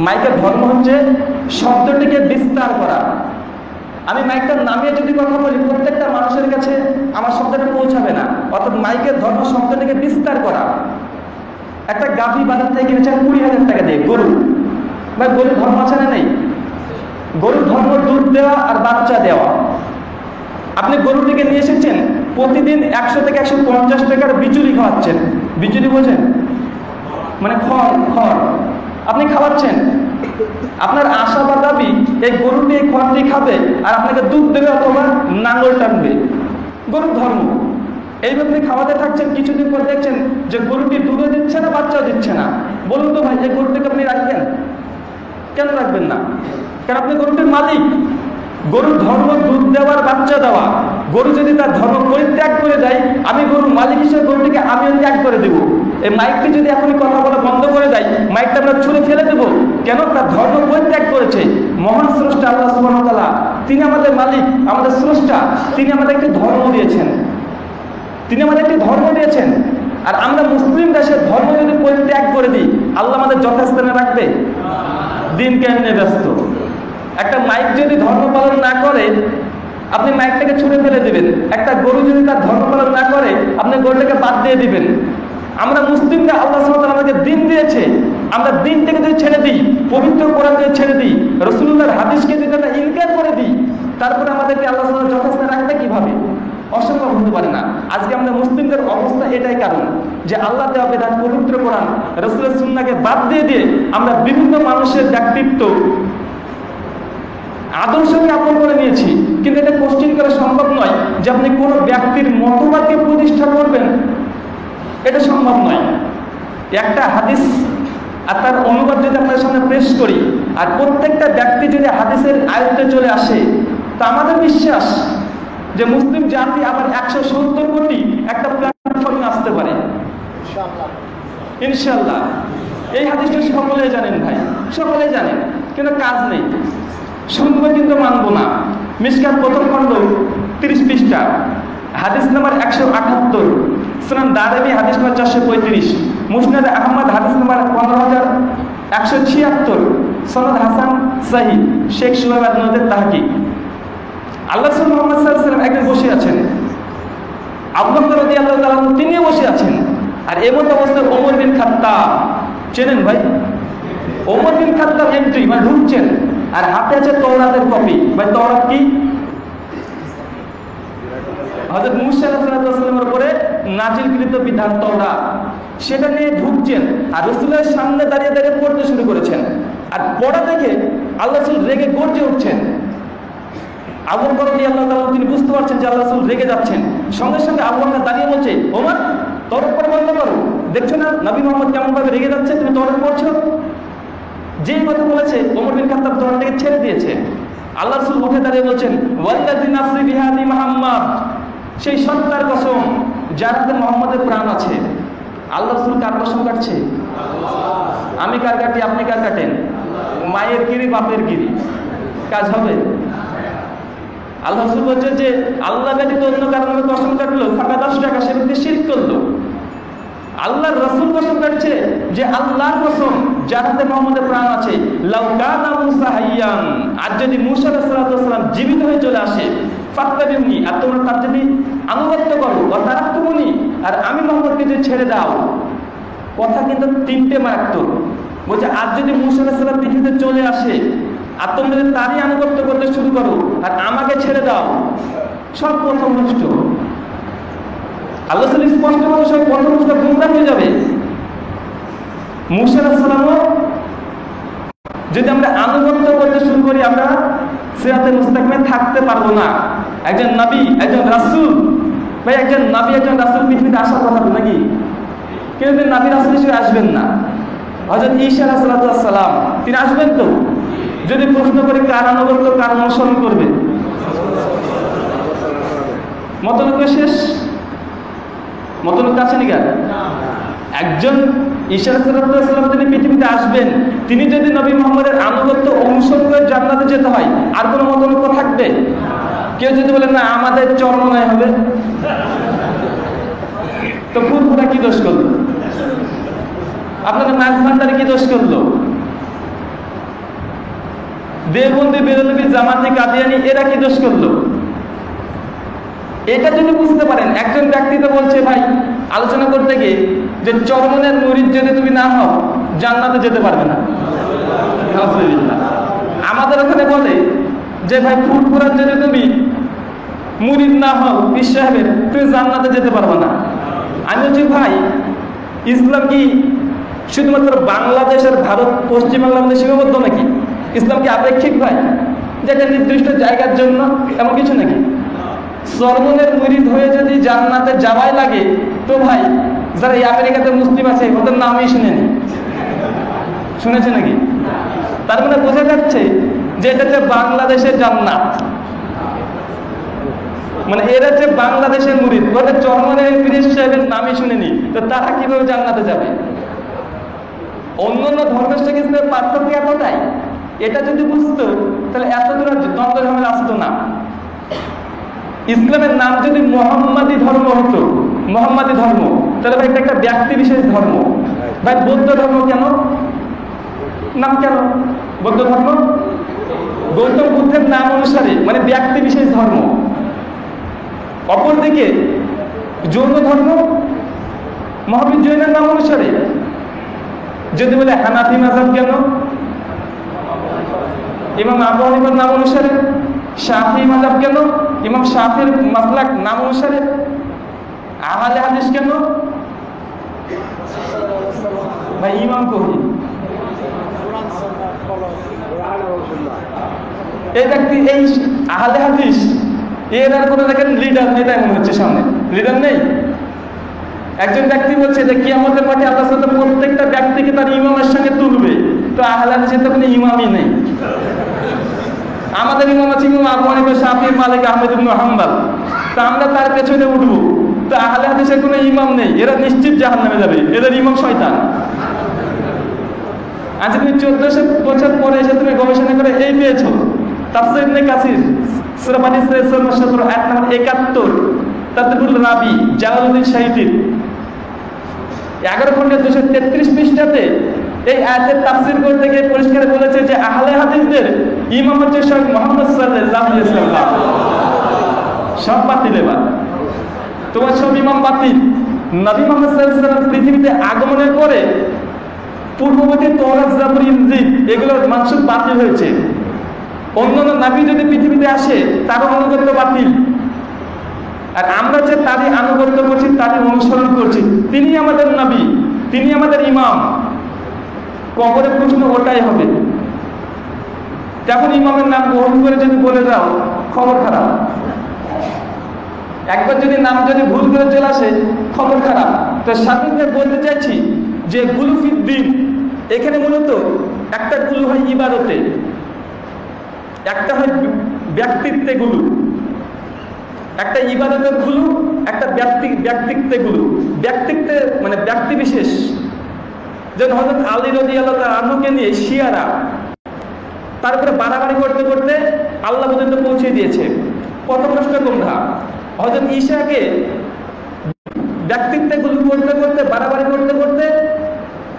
মাইকের ধর্ম হচ্ছে শব্দটিকে বিস্তার করা। আমি মাইকটা নামিয়ে যদি কথা বলি প্রত্যেকটা মানুষের কাছে আমার শব্দটা পৌঁছাবে না। অর্থাৎ মাইকের ধর্ম শব্দটিকে বিস্তার করা। একটা গাভী বাজার থেকে কিনেছেন 20,000 টাকা দিয়ে, গরু। ভাই গরুর ধর্ম আছে না নেই? গরুর ধর্ম দুধ দেওয়া আর বাচ্চা দেওয়া। আপনি গরুটিকে নিয়ে এসেছেন, প্রতিদিন 100 থেকে 150 টাকার বিচুলি খাওয়াচ্ছেন। বিচুলি বোঝেন? মানে খড় আপনি খাওয়াচ্ছেন। আপনার আশা বা দাবি এই গরুটি এই খড়টি খাবে আর আপনাকে দুধ দেবে অথবা নাঙ্গল টানবে। গরুর ধর্ম। এইভাবে খাওয়াতে থাকছেন, কিছুদিন পর দেখছেন যে গরুটি দুধও দিচ্ছে না, বাচ্চাও দিচ্ছে না। বলুন তো ভাই, এই গরুটিকে আপনি রাখবেন? কেন রাখবেন না? কারণ আপনি গরুটির মালিক। গরুর ধর্ম দুধ দেওয়ার, বাচ্চা দেওয়া। গরু যদি তার ধর্ম পরিত্যাগ করে দেয়, আমি গরুর মালিক হিসেবে গরুটিকে আমিও ত্যাগ করে দেবো। এই মাইকটি যদি এখনই কথা বলা বন্ধ করে দেয়, মাইকটা আমরা ছুঁড়ে ফেলে দেবো। কেন? তার ধর্ম পরিত্যাগ করেছে। মহান স্রষ্টা আল্লাহ সুবহানাহু ওয়া তাআলা, তিনি আমাদের মালিক, আমাদের স্রষ্টা। তিনি আমাদের একটি ধর্ম দিয়েছেন, আর আমরা মুসলিম দেশের ধর্ম যদি পরিত্যাগ করে দিই, আল্লাহ আমাদের যথাস্থানে রাখবে? দিন কেমনে ব্যস্ত। একটা মাইক যদি ধর্ম পালন না করে, আপনি মাইকটাকে ছুঁড়ে ফেলে দিবেন। একটা গরু যদি তার ধর্ম পালন না করে, আপনি গরুটাকে বাদ দিয়ে দিবেন। আমরা মুসলিমরা আল্লাহ সুবহানাহু ওয়া তাআলা আমাদের দিন দিয়েছে, আমরা দিনটাকে যদি ছেড়ে দিই, পবিত্র কোরআন যদি ছেড়ে দিই, রাসূলুল্লাহর হাদিসকে যদি আমরা ইনকার করে দিই, তারপরে আমাদেরকে আল্লাহ সুবহানাহু ওয়া তাআলা যথাস্থানে রাখবে কিভাবে? অসম্ভব হতে পারে না। আজকে আমাদের মুসলিমদের অবস্থা এটাই কারণ, যে আল্লাহ দেওয়া বিধান পবিত্র কোরআন, রাসূলের সুন্নাহকে বাদ দিয়ে আমরা বিভিন্ন মানুষের ব্যক্তিত্ব, আদর্শকে আপন করে নিয়েছি। কিন্তু এটা কোশ্চেন করা সম্ভব নয় যে আপনি কোনো ব্যক্তির মতবাদকে প্রতিষ্ঠা করবেন, এটা সম্ভব নয়। একটা হাদিস আর তার অনুবাদ যদি আপনার সামনে পেশ করি, আর প্রত্যেকটা ব্যক্তি যদি হাদিসের আয়ত্তে চলে আসে, তা আমাদের বিশ্বাস যে মুসলিম জাতি আবার 170 কোটি একটা প্ল্যাটফর্মে আসতে পারে ইনশাআল্লাহ। এই হাদিসটা সকলেই জানেন ভাই, সকলেই জানেন, কিন্তু কাজ নেই। শুনবো কিন্তু মানবো না। মিশকাত প্রথম খণ্ড 30 পৃষ্ঠা, হাদিস নাম্বার 178, সুনান দারমি হাদিস নাম্বার 435, মুসনাদ আহমদ হাদিস নাম্বার 15176, সনদ হাসান সহিহ, শেখ সুহাইব আদ-নওয়াদের তাহকিক। আল্লাহ রাসূল মুহাম্মদ সাল্লাল্লাহু আলাইহি ওয়াসাল্লাম একদিন বসে আছেন, আবু বকর রাদিয়াল্লাহু তাআলা তিনিও বসে আছেন। আর এমন অবস্থায় ওমর বিন খাত্তাব, চেনেন ভাই? ওমর বিন খাত্তাব এন্ট্রি মানে ঢুকছেন, আর হাতে আছে তাওরাতের কপি। ভাই তাওরাত কি? হযরত মুসা আলাইহিস সালামের উপরে নাজিলকৃত বিধান তাওরাত, সেটা নিয়ে ঢুকছেন। আর রাসূলের সামনে দাঁড়িয়ে দাঁড়িয়ে পড়তে শুরু করেছেন। আর পড়া দেখে আল্লাহ রাসূল রেগে গর্জে উঠছেন। আবু বকর রাদিয়াল্লাহু তাআলা তিনি বুঝতে পারছেন যে আল্লাহ রাসূল রেগে যাচ্ছেন। সঙ্গে সঙ্গে আবু বকর দাঁড়িয়ে বলছে, ওমর তাওরাত পড়া বন্ধ করো, দেখছো না নবী মুহাম্মদ কেমন ভাবে রেগে যাচ্ছে, তুমি তাওরাত পড়ছো? যেই কথা বলেছে ওমর বিন খাত্তাব তাওরাতকে ছেড়ে দিয়েছে। আল্লাহ রাসূল উঠে দাঁড়িয়ে বলছেন, ওয়াল্লাযী নাফসি বিহাদি মুহাম্মদ, সেই সত্তার কসম যার হাতে মুহাম্মদের প্রাণ আছে। আল্লাহ রাসূল কার কসম কাটছে? আমি কার কাটি, আপনি কার কাটেন? মায়ের গিরি, বাপের গিরি, কাজ হবে? আল্লাহ রাসূল বলছেন যে আল্লাহ ব্যতীত অন্য কারো নামে কসম কাটলো, ফাঁকা 10 টাকা, সে ব্যক্তি শিরক করলো। আল্লাহর রাসূল কসম কাটছে যে আল্লাহর কসম যার হাতে মুহাম্মদের প্রাণ আছে, লাউ কানা মুসা হাইয়ান, আর যদি মুসা আলাইহিস সালাম জীবিত হয়ে চলে আসে, ফাত্তাবিউনি, আর তোমরা তার যদি আনুগত্য করো, ওয়াতারাক্তুমুনি, আর আমি মুহাম্মদকে যদি ছেড়ে দাও। কথা কিন্তু তিনটে মারাত্মক। বলছে আর যদি মুসা আলাইহিস সালাম পৃথিবীতে চলে আসে, আর তোমরা যদি তারই আনুগত্য করতে শুরু করো, আর আমাকে ছেড়ে দাও, সব প্রথম নষ্ট। আল্লাহ রাসূল স্পষ্ট করে সব প্রথম নষ্ট গুমরাহ হয়ে যাবে। মুসা আলাইহিস সালামও যদি আমরা আনুগত্য করতে শুরু করি, আমরা সিরাতে মুস্তাকিমে থাকতে পারবো না। একজন নবী, একজন রাসূল, ভাই একজন নবী, একজন রাসূল পৃথিবীতে আসার কথা নাকি? কিন্তু নবী রাসূল হিসেবে আসবেন না। হযরত ঈসা আলাইহিস সালাম তিনি আসবেন তো, যদি প্রশ্ন করি কার আনুগত্য কার অনুসরণ করবে? মতলব শেষ, মতলব আছে নাকি? একজন ঈসা আলাইহিস সালাম তিনি পৃথিবীতে আসবেন, তিনি যদি নবী মুহাম্মদের আনুগত্য অনুসরণ করে জান্নাতে যেতে হয়, আর কোনো মতলব থাকবে? কেউ যদি বলে না আমাদের চরমনায় হবে, তো ফুরফুরা কি দোষ করলো? আপনাদের নাচ ভান্ডারে কি দোষ করলো? দেওবন্দি, বেরলভী, জামাতি, কাদিয়ানি এরা কি দোষ করলো? এটা যদি বুঝতে পারেন, একজন ব্যক্তি তো বলছে ভাই আলোচনা করতে গিয়ে যে চরমনের মুরিদ যদি তুমি না হও জান্নাতে যেতে পারবে না। আমাদের ওখানে বলে যে ভাই ফুরফুরার যদি তুমি মুরিদ না হও পীর সাহেবের, তুমি জান্নাতে যেতে পারবে না। আমি বলছি ভাই ইসলাম কি শুধুমাত্র বাংলাদেশ আর ভারত, পশ্চিমবাংলার মধ্যে সীমাবদ্ধ নাকি? ইসলাম কি আপেক্ষিক ভাই, যেটা নির্দিষ্ট জায়গার জন্য এমন কিছু নাকি? চরমনের মুরিদ হয়ে যদি জান্নাতে যাওয়াই লাগে, তো ভাই যারা এই আমেরিকাতে মুসলিম আছে ওদের নামই শুনেনি, শুনেছে নাকি? তার মানে বোঝা যাচ্ছে যে এটা হচ্ছে বাংলাদেশের জান্নাত, মানে এরা হচ্ছে বাংলাদেশের মুরিদ, ওদের চরমনের পীর সাহেবের নামই শুনেনি, তো তারা কিভাবে জান্নাতে যাবে? অন্যান্য ধর্মের সঙ্গে ইসলামের পার্থক্য এতটাই, এটা যদি বুঝতো তাহলে এত দূর দ্বন্দ্ব ঝামেলা আসতো না। ইসলামের নাম যদি মোহাম্মদী ধর্ম হতো, মোহাম্মদী ধর্ম, তাহলে ভাই এটা একটা ব্যক্তি বিশেষ ধর্ম। ভাই বৌদ্ধ ধর্ম কেন নাম, কেন বৌদ্ধ ধর্ম? গৌতম বুদ্ধের নাম অনুসারে, মানে ব্যক্তি বিশেষ ধর্ম। অপরদিকে জৈন ধর্ম মহাবীর জৈনের নাম অনুসারে। যদি বলে হানাফি মাযহাব কেন? ইমাম আবু হানিফার নাম অনুসারে। শাফিঈ মাযহাব কেন? ইমাম শাফিঈর মাসলাক নাম অনুসারে। আহলে হাদিস কেন? ভাই ইমাম কহি এই ব্যক্তি, এই আহলে হাদিস এর আর কোনো দেখেন লিডার নেই, তাই মনে হচ্ছে সামনে লিডার নেই। একজন ব্যক্তি বলছে যে কিয়ামতের মাঠে আল্লাহ সাথে প্রত্যেকটা ব্যক্তিকে তার ইমামের সঙ্গে তুলবে, তো আহলে হাদিসের তো কোনো ইমামই নেই। আমাদের ইমাম আছে ইমাম আবু হানিফা, শাফিঈ, মালিক, আহমদ ইবনে হাম্বল, তো আমরা তার পেছনে উঠবো, তো আহলে হাদিসের কোনো ইমাম নেই, এরা নিশ্চিত জাহান্নামে যাবে, এদের ইমাম শয়তান। আজ তুমি 1400 বছর পরে এসে তুমি গবেষণা করে এই পেয়েছো তাফসীর ইবনে কাসির সূরা বানী ইসরাঈল সূরা মাসদুর আয়াত নম্বর 71 তাদবুল রাবি জালালউদ্দিন শাইখী 11 খণ্ডে 233 পৃষ্ঠাতে এই আয়াতের তাফসীর করতে গিয়ে পরিষ্কার বলেছে যে আহলে হাদিসদের ইমাম হচ্ছে স্বয়ং মুহাম্মদ সাল্লাল্লাহু আলাইহি ওয়াসাল্লাম। সব বাতিল, এবার তোমার সব ইমাম বাতিল। নবী মুহাম্মদ সাল্লাল্লাহু আলাইহি ওয়াসাল্লাম পৃথিবীতে আগমনের পরে পূর্ববর্তী তওরাত, জাবুর, ইনজিল এগুলোর মানসুখ বাতিল হয়েছে। অন্যান্য নবী যদি পৃথিবীতে আসে তার আনুগত্য বাতিল, আর আমরা যে তারই আনুগত্য করছি, তারই অনুসরণ করছি। তিনি আমাদের নবী, তিনি আমাদের ইমাম। কবরে প্রশ্ন ওটাই হবে। তখন ইমামের নাম গ্রহণ করে যদি বলে যাও, খবর খারাপ। একবার যদি নাম যদি ভুল করে চলে আসে, খবর খারাপ। তো সাথে বলতে চাইছি যে গুলুফিদ্দিন, এখানে মূলত একটা গুলু হয় ইবাদতে, একটা হয় ব্যক্তিত্বে গুলু। একটা ইবাদতের গুলু, একটা ব্যক্তিত্বে গুলু। ব্যক্তিত্বে মানে ব্যক্তি বিশেষ। যেমন হযরত আলী রাদিয়াল্লাহু তাআলা আনহুকে নিয়ে শিয়ারা তারপরে বাড়াবাড়ি করতে করতে আল্লাহ পর্যন্ত পৌঁছে দিয়েছে। কত প্রশ্ন কোনটা? হযরত ঈসাকে ব্যক্তিত্বে গুলু করতে করতে, বাড়াবাড়ি করতে করতে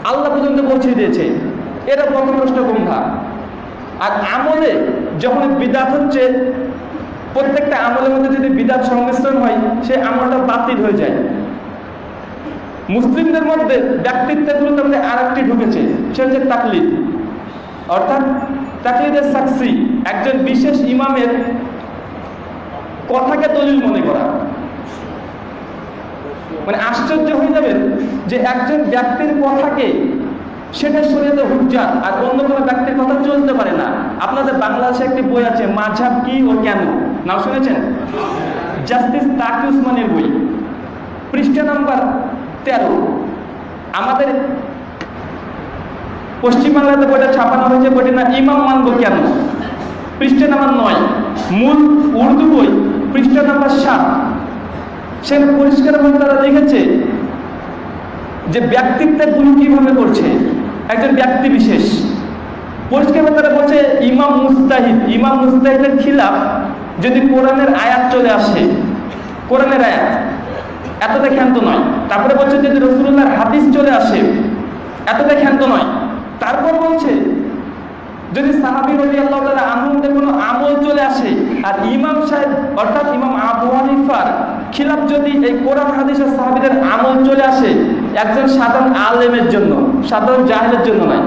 আল্লাহ পর্যন্ত পৌঁছে দিয়েছে। এটা কত প্রশ্ন কোনটা? আর আমলে যখন বিদআত হচ্ছে, প্রত্যেকটা আমলের মধ্যে যদি বিদআত সংমিশ্রণ হয়, সেই আমলটা বাতিল হয়ে যায়। মুসলিমদের মধ্যে ব্যক্তিত্বগুলোর মধ্যে আরেকটি ঢুকেছে, সে হচ্ছে তাকলিদ। অর্থাৎ তাকলিদের সাকসি, একজন বিশেষ ইমামের কথাকে দলিল মনে করা। মানে আশ্চর্য হয়ে যাবেন যে একজন ব্যক্তির কথাকে সেটা শরীয়তে হুজ্জাত, আর অন্য কোনো ব্যক্তির কথা চলতে পারে না। আপনাদের বাংলাদেশে একটি বই আছে, মাযহাব কি ও কেন, নাম শুনেছেন? জাস্টিস তাকি উসমানের বই, পৃষ্ঠা নাম্বার 13। আমাদের পশ্চিমবাংলাতে বইটা ছাপানো হয়েছে, বইটা না ইমাম মানবো কেন, পৃষ্ঠা নাম্বার 9, মূল উর্দু বই পৃষ্ঠা নাম্বার 7। সেখানে পরিষ্কার ভাবে তারা লিখেছে যে ব্যক্তিত্বের গুণ কিভাবে করছে একজন ব্যক্তি বিশেষ। পরিষ্কারভাবে তারা বলছে ইমাম মুস্তাহিদের খিলাফ যদি কোরআনের আয়াত চলে আসে, কোরআনের আয়াত এতটা ক্ষান্ত নয়। তারপরে বলছে যদি রাসূলুল্লাহর হাদিস চলে আসে, এতটা ক্ষান্ত নয়। তারপর বলছে যদি সাহাবী রাদিয়াল্লাহু তাআলা আনহুদের কোনো আমল চলে আসে, আর ইমাম সাহেব অর্থাৎ ইমাম আবু হানিফার খিলাফ যদি এই কোরআন হাদিসের সাহাবীদের আমল চলে আসে, একজন সাধারণ আলেমের জন্য, সাধারণ জাহেলের জন্য নয়,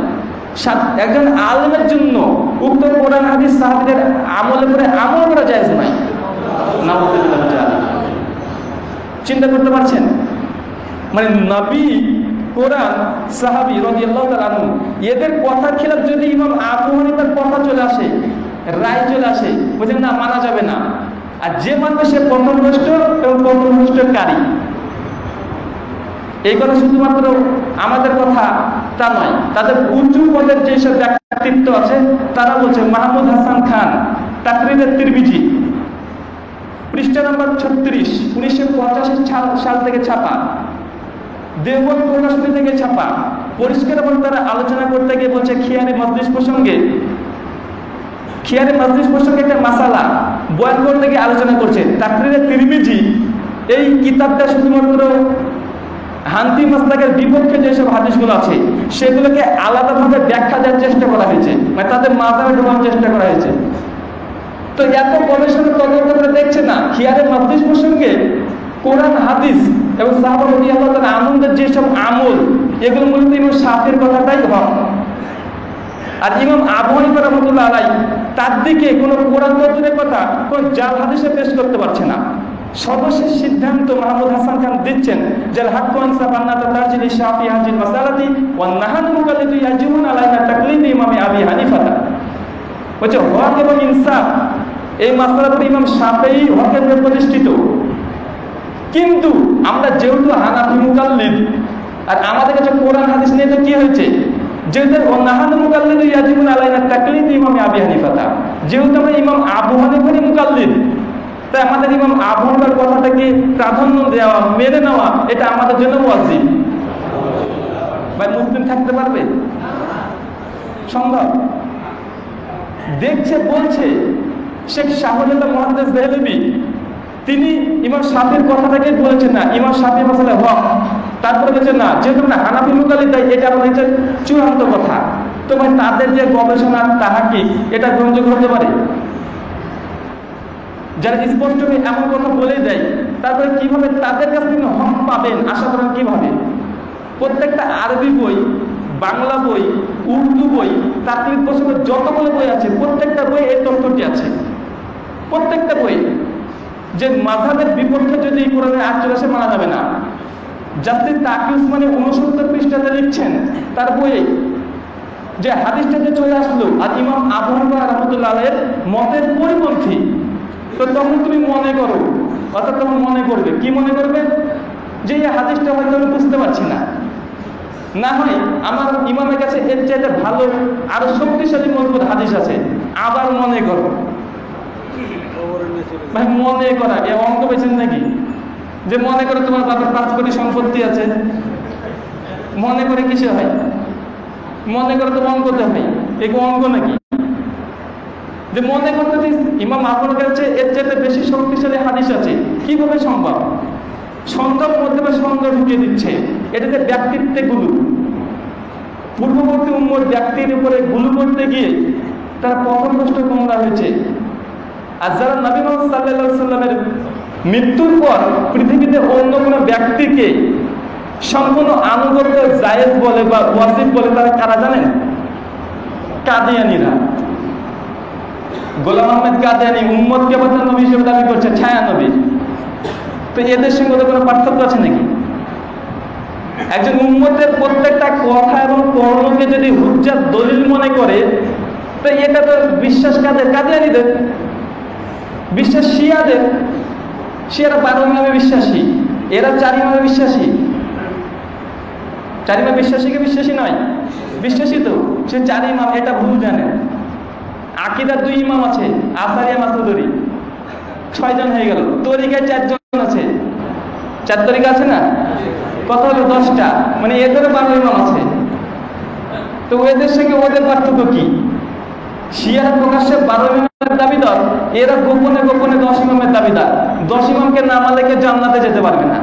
একজন আলেমের জন্য উক্ত কোরআন হাদিস সাহাবীদের আমলের উপরে আমল করা জায়েজ নয়। নাউযুবিল্লাহ। চিন্তা করতে পারছেন? মানে নবী, কোরআন, সাহাবী রাদিয়াল্লাহু তাআলা আনহু এদের কথার খিলাফ যদি ইমাম আবু হানিফার কথা চলে আসে, রায় চলে আসে, বুঝলেন না, মানা যাবে না। আর যে মানবে সে পথভ্রষ্ট এবং পথভ্রষ্টকারী। এই কথা শুধুমাত্র আমাদের কথা তা নয়, তাদের উঁচু পদের যেসব ব্যক্তিত্ব আছে তারা বলছে। মাহমুদ হাসান খান, তাকরিরের তিরমিজি, পৃষ্ঠা নাম্বার 36, 1985 সাল থেকে ছাপা, দেওবন্দ প্রকাশনী থেকে ছাপা। পরিষ্কার এবং তারা আলোচনা করতে গিয়ে বলছে খিয়ারি মজলিস প্রসঙ্গে একটা মাসালা বয়ান করতে গিয়ে আলোচনা করছে। তাকরিরের তিরমিজি এই কিতাবটা শুধুমাত্র হানফি মাসলাকের বিপক্ষে যেসব হাদিসগুলো আছে সেগুলোকে আলাদাভাবে ব্যাখ্যা দেওয়ার চেষ্টা করা হয়েছে, মানে তাদের মাযহাবে ঢোকানোর চেষ্টা করা হয়েছে। তো এত গবেষণা তদন্ত করে দেখছে না খিয়ারের মজলিস প্রসঙ্গে কোরআন হাদিস এবং সাহাবা রাদিয়াল্লাহু তাআলা আনহুদের যেসব আমল, এগুলো মূলত ইমাম শাফিঈর কথাটাই হক। আর ইমাম আবু হানিফা রাহমাতুল্লাহ আলাইহি তার দিকে কোনো কোরআন দূরের কথা কোন জাল হাদিসে পেশ করতে পারছে না। সর্বশেষ সিদ্ধান্ত মাহমুদ হাসান খান দিচ্ছেন যে হাক্কু আনসাফ আন্নাতা তারজিলি শাফিঈ হাজিল মাসালাতি ওয়া নাহানু মুকাল্লিদু ইয়াজিবুন আলাইনা তাকলিদ ইমাম আবি হানিফা। বলছে হক এবং ইনসাফ এই মাসআলাতে ইমাম শাফিঈ হকের উপর প্রতিষ্ঠিত, কিন্তু আমরা যেহেতু হানাফি মুকাল্লিদ আর আমাদের কাছে কোরআন হাদিস নিয়ে তো কি হয়েছে, যেহেতু নাহানু মুকাল্লিদু ইয়াজিবুন আলাইনা তাকলিদ ইমাম আবি হানিফা, যেহেতু আমরা ইমাম আবু হানিফারই মুকাল্লিদ, তাই আমাদের ইমাম আবু হানিফার কথাটাকে প্রাধান্য দেওয়া, মেনে নেওয়া এটা আমাদের জন্য ওয়াজিব। ভাই মুসলিম থাকতে পারবে? সম্ভব? দেখছে বলছে শেখ শাহজালাল মুহাদ্দিস দেহলভী তিনি ইমাম শাফিঈর কথাটাকে বলেছেন না, ইমাম শাফিঈ মাসালা হক। তারপরে বলছেন না যেহেতু না হানাফি মুকাল্লিদ তাই এটা আমাদের চূড়ান্ত কথা। তো ভাই তাদের যে গবেষণা তাহাকি এটা গ্রহণযোগ্য হতে পারে? যারা স্পষ্ট এমন কথা বলে দেয় তারপরে কিভাবে তাদের কাছ থেকে হক পাবেন আশা করেন? কিভাবে? প্রত্যেকটা আরবি বই, বাংলা বই, উর্দু বই, তাকরির প্রসঙ্গে যতগুলো বই আছে প্রত্যেকটা বই এই তথ্যটি আছে। প্রত্যেকটা বই যে মাযহাবের বিপক্ষে যদি কোরআনের আয়াত চলে আসে মানা যাবে না। জাস্টিস তাকি উসমানী 69 পৃষ্ঠাতে লিখছেন তার বইয়ে যে হাদিসটা যে চলে আসলো আর ইমাম আবু হানিফা রাহমাতুল্লাহ আলাইহির মতের পরিপন্থী, তো তখন তুমি মনে করো, অর্থাৎ তখন মনে করবে, কি মনে করবে? যে এই হাদিসটা হয়তো আমি বুঝতে পারছি না, না হয় আমার ইমামের কাছে এর চাইতে ভালো আরো শক্তিশালী মজবুত হাদিস আছে, আবার মনে করো। ভাই মনে করা এ অঙ্ক পেয়েছেন নাকি? যে মনে করে তোমার বাবার 5 কোটি সম্পত্তি আছে, মনে করে কিসে হয়? মনে করে তো অঙ্কতে হয়, এগুলো অঙ্ক নাকি? যে মনে করতে ইমাম আপনার কাছে এর চাইতে বেশি শক্তিশালী হাদিস আছে, কিভাবে সম্ভব? সন্দেহের মধ্যে সন্দেহ ঢুকিয়ে দিচ্ছে, এটাতে ব্যক্তিত্বে গুলো। পূর্ববর্তী উম্মত ব্যক্তির উপরে গুলো করতে গিয়ে তারা পথভ্রষ্ট গোমরা হয়েছে। আর যারা নবী মুহাম্মদ সাল্লাল্লাহু আলাইহি সাল্লামের মৃত্যুর পর পৃথিবীতে অন্য কোনো ব্যক্তিকে সম্পূর্ণ আনুগত্য জায়েজ বলে বা ওয়াজিব বলে তারা কারা জানেন? কাদিয়ানীরা। গোলাম আহমেদ কাদিয়ানী উম্মতকে বলতে নবী হিসেবে দাবি করছে, ছায়া নবী। তো এদের সঙ্গে তো কোনো পার্থক্য আছে নাকি? একজন উম্মতের প্রত্যেকটা কথা এবং কর্মকে যদি হুজ্জাত দলিল মনে করে, তো এটা তো বিশ্বাস কাদের? কাদিয়ানীদের। বিশ্বাস শিয়াদের। শিয়ারা 12 ইমামে বিশ্বাসী, এরা 4 ইমামে বিশ্বাসী। চার ইমাম বিশ্বাসী কি বিশ্বাসী নয়? বিশ্বাসী তো। সে চার ইমাম এটা ভুল জানে। আকীদার দুই ইমাম আছে, আসারিয়া মাসুদরি, 6 জন হয়ে গেল। তরিকায় 4 জন আছে, 4 তরিকা আছে না, কত হলো 10টা, মানে এদেরও 12 ইমাম আছে। তো এদের সঙ্গে ওদের পার্থক্য কি? শিয়ারা প্রকাশ্যে 12 ইমামের দাবিদার, এরা গোপনে গোপনে 10 ইমামের দাবিদার। 10 ইমামকে না মানলে কেউ জান্নাতে যেতে পারবে না,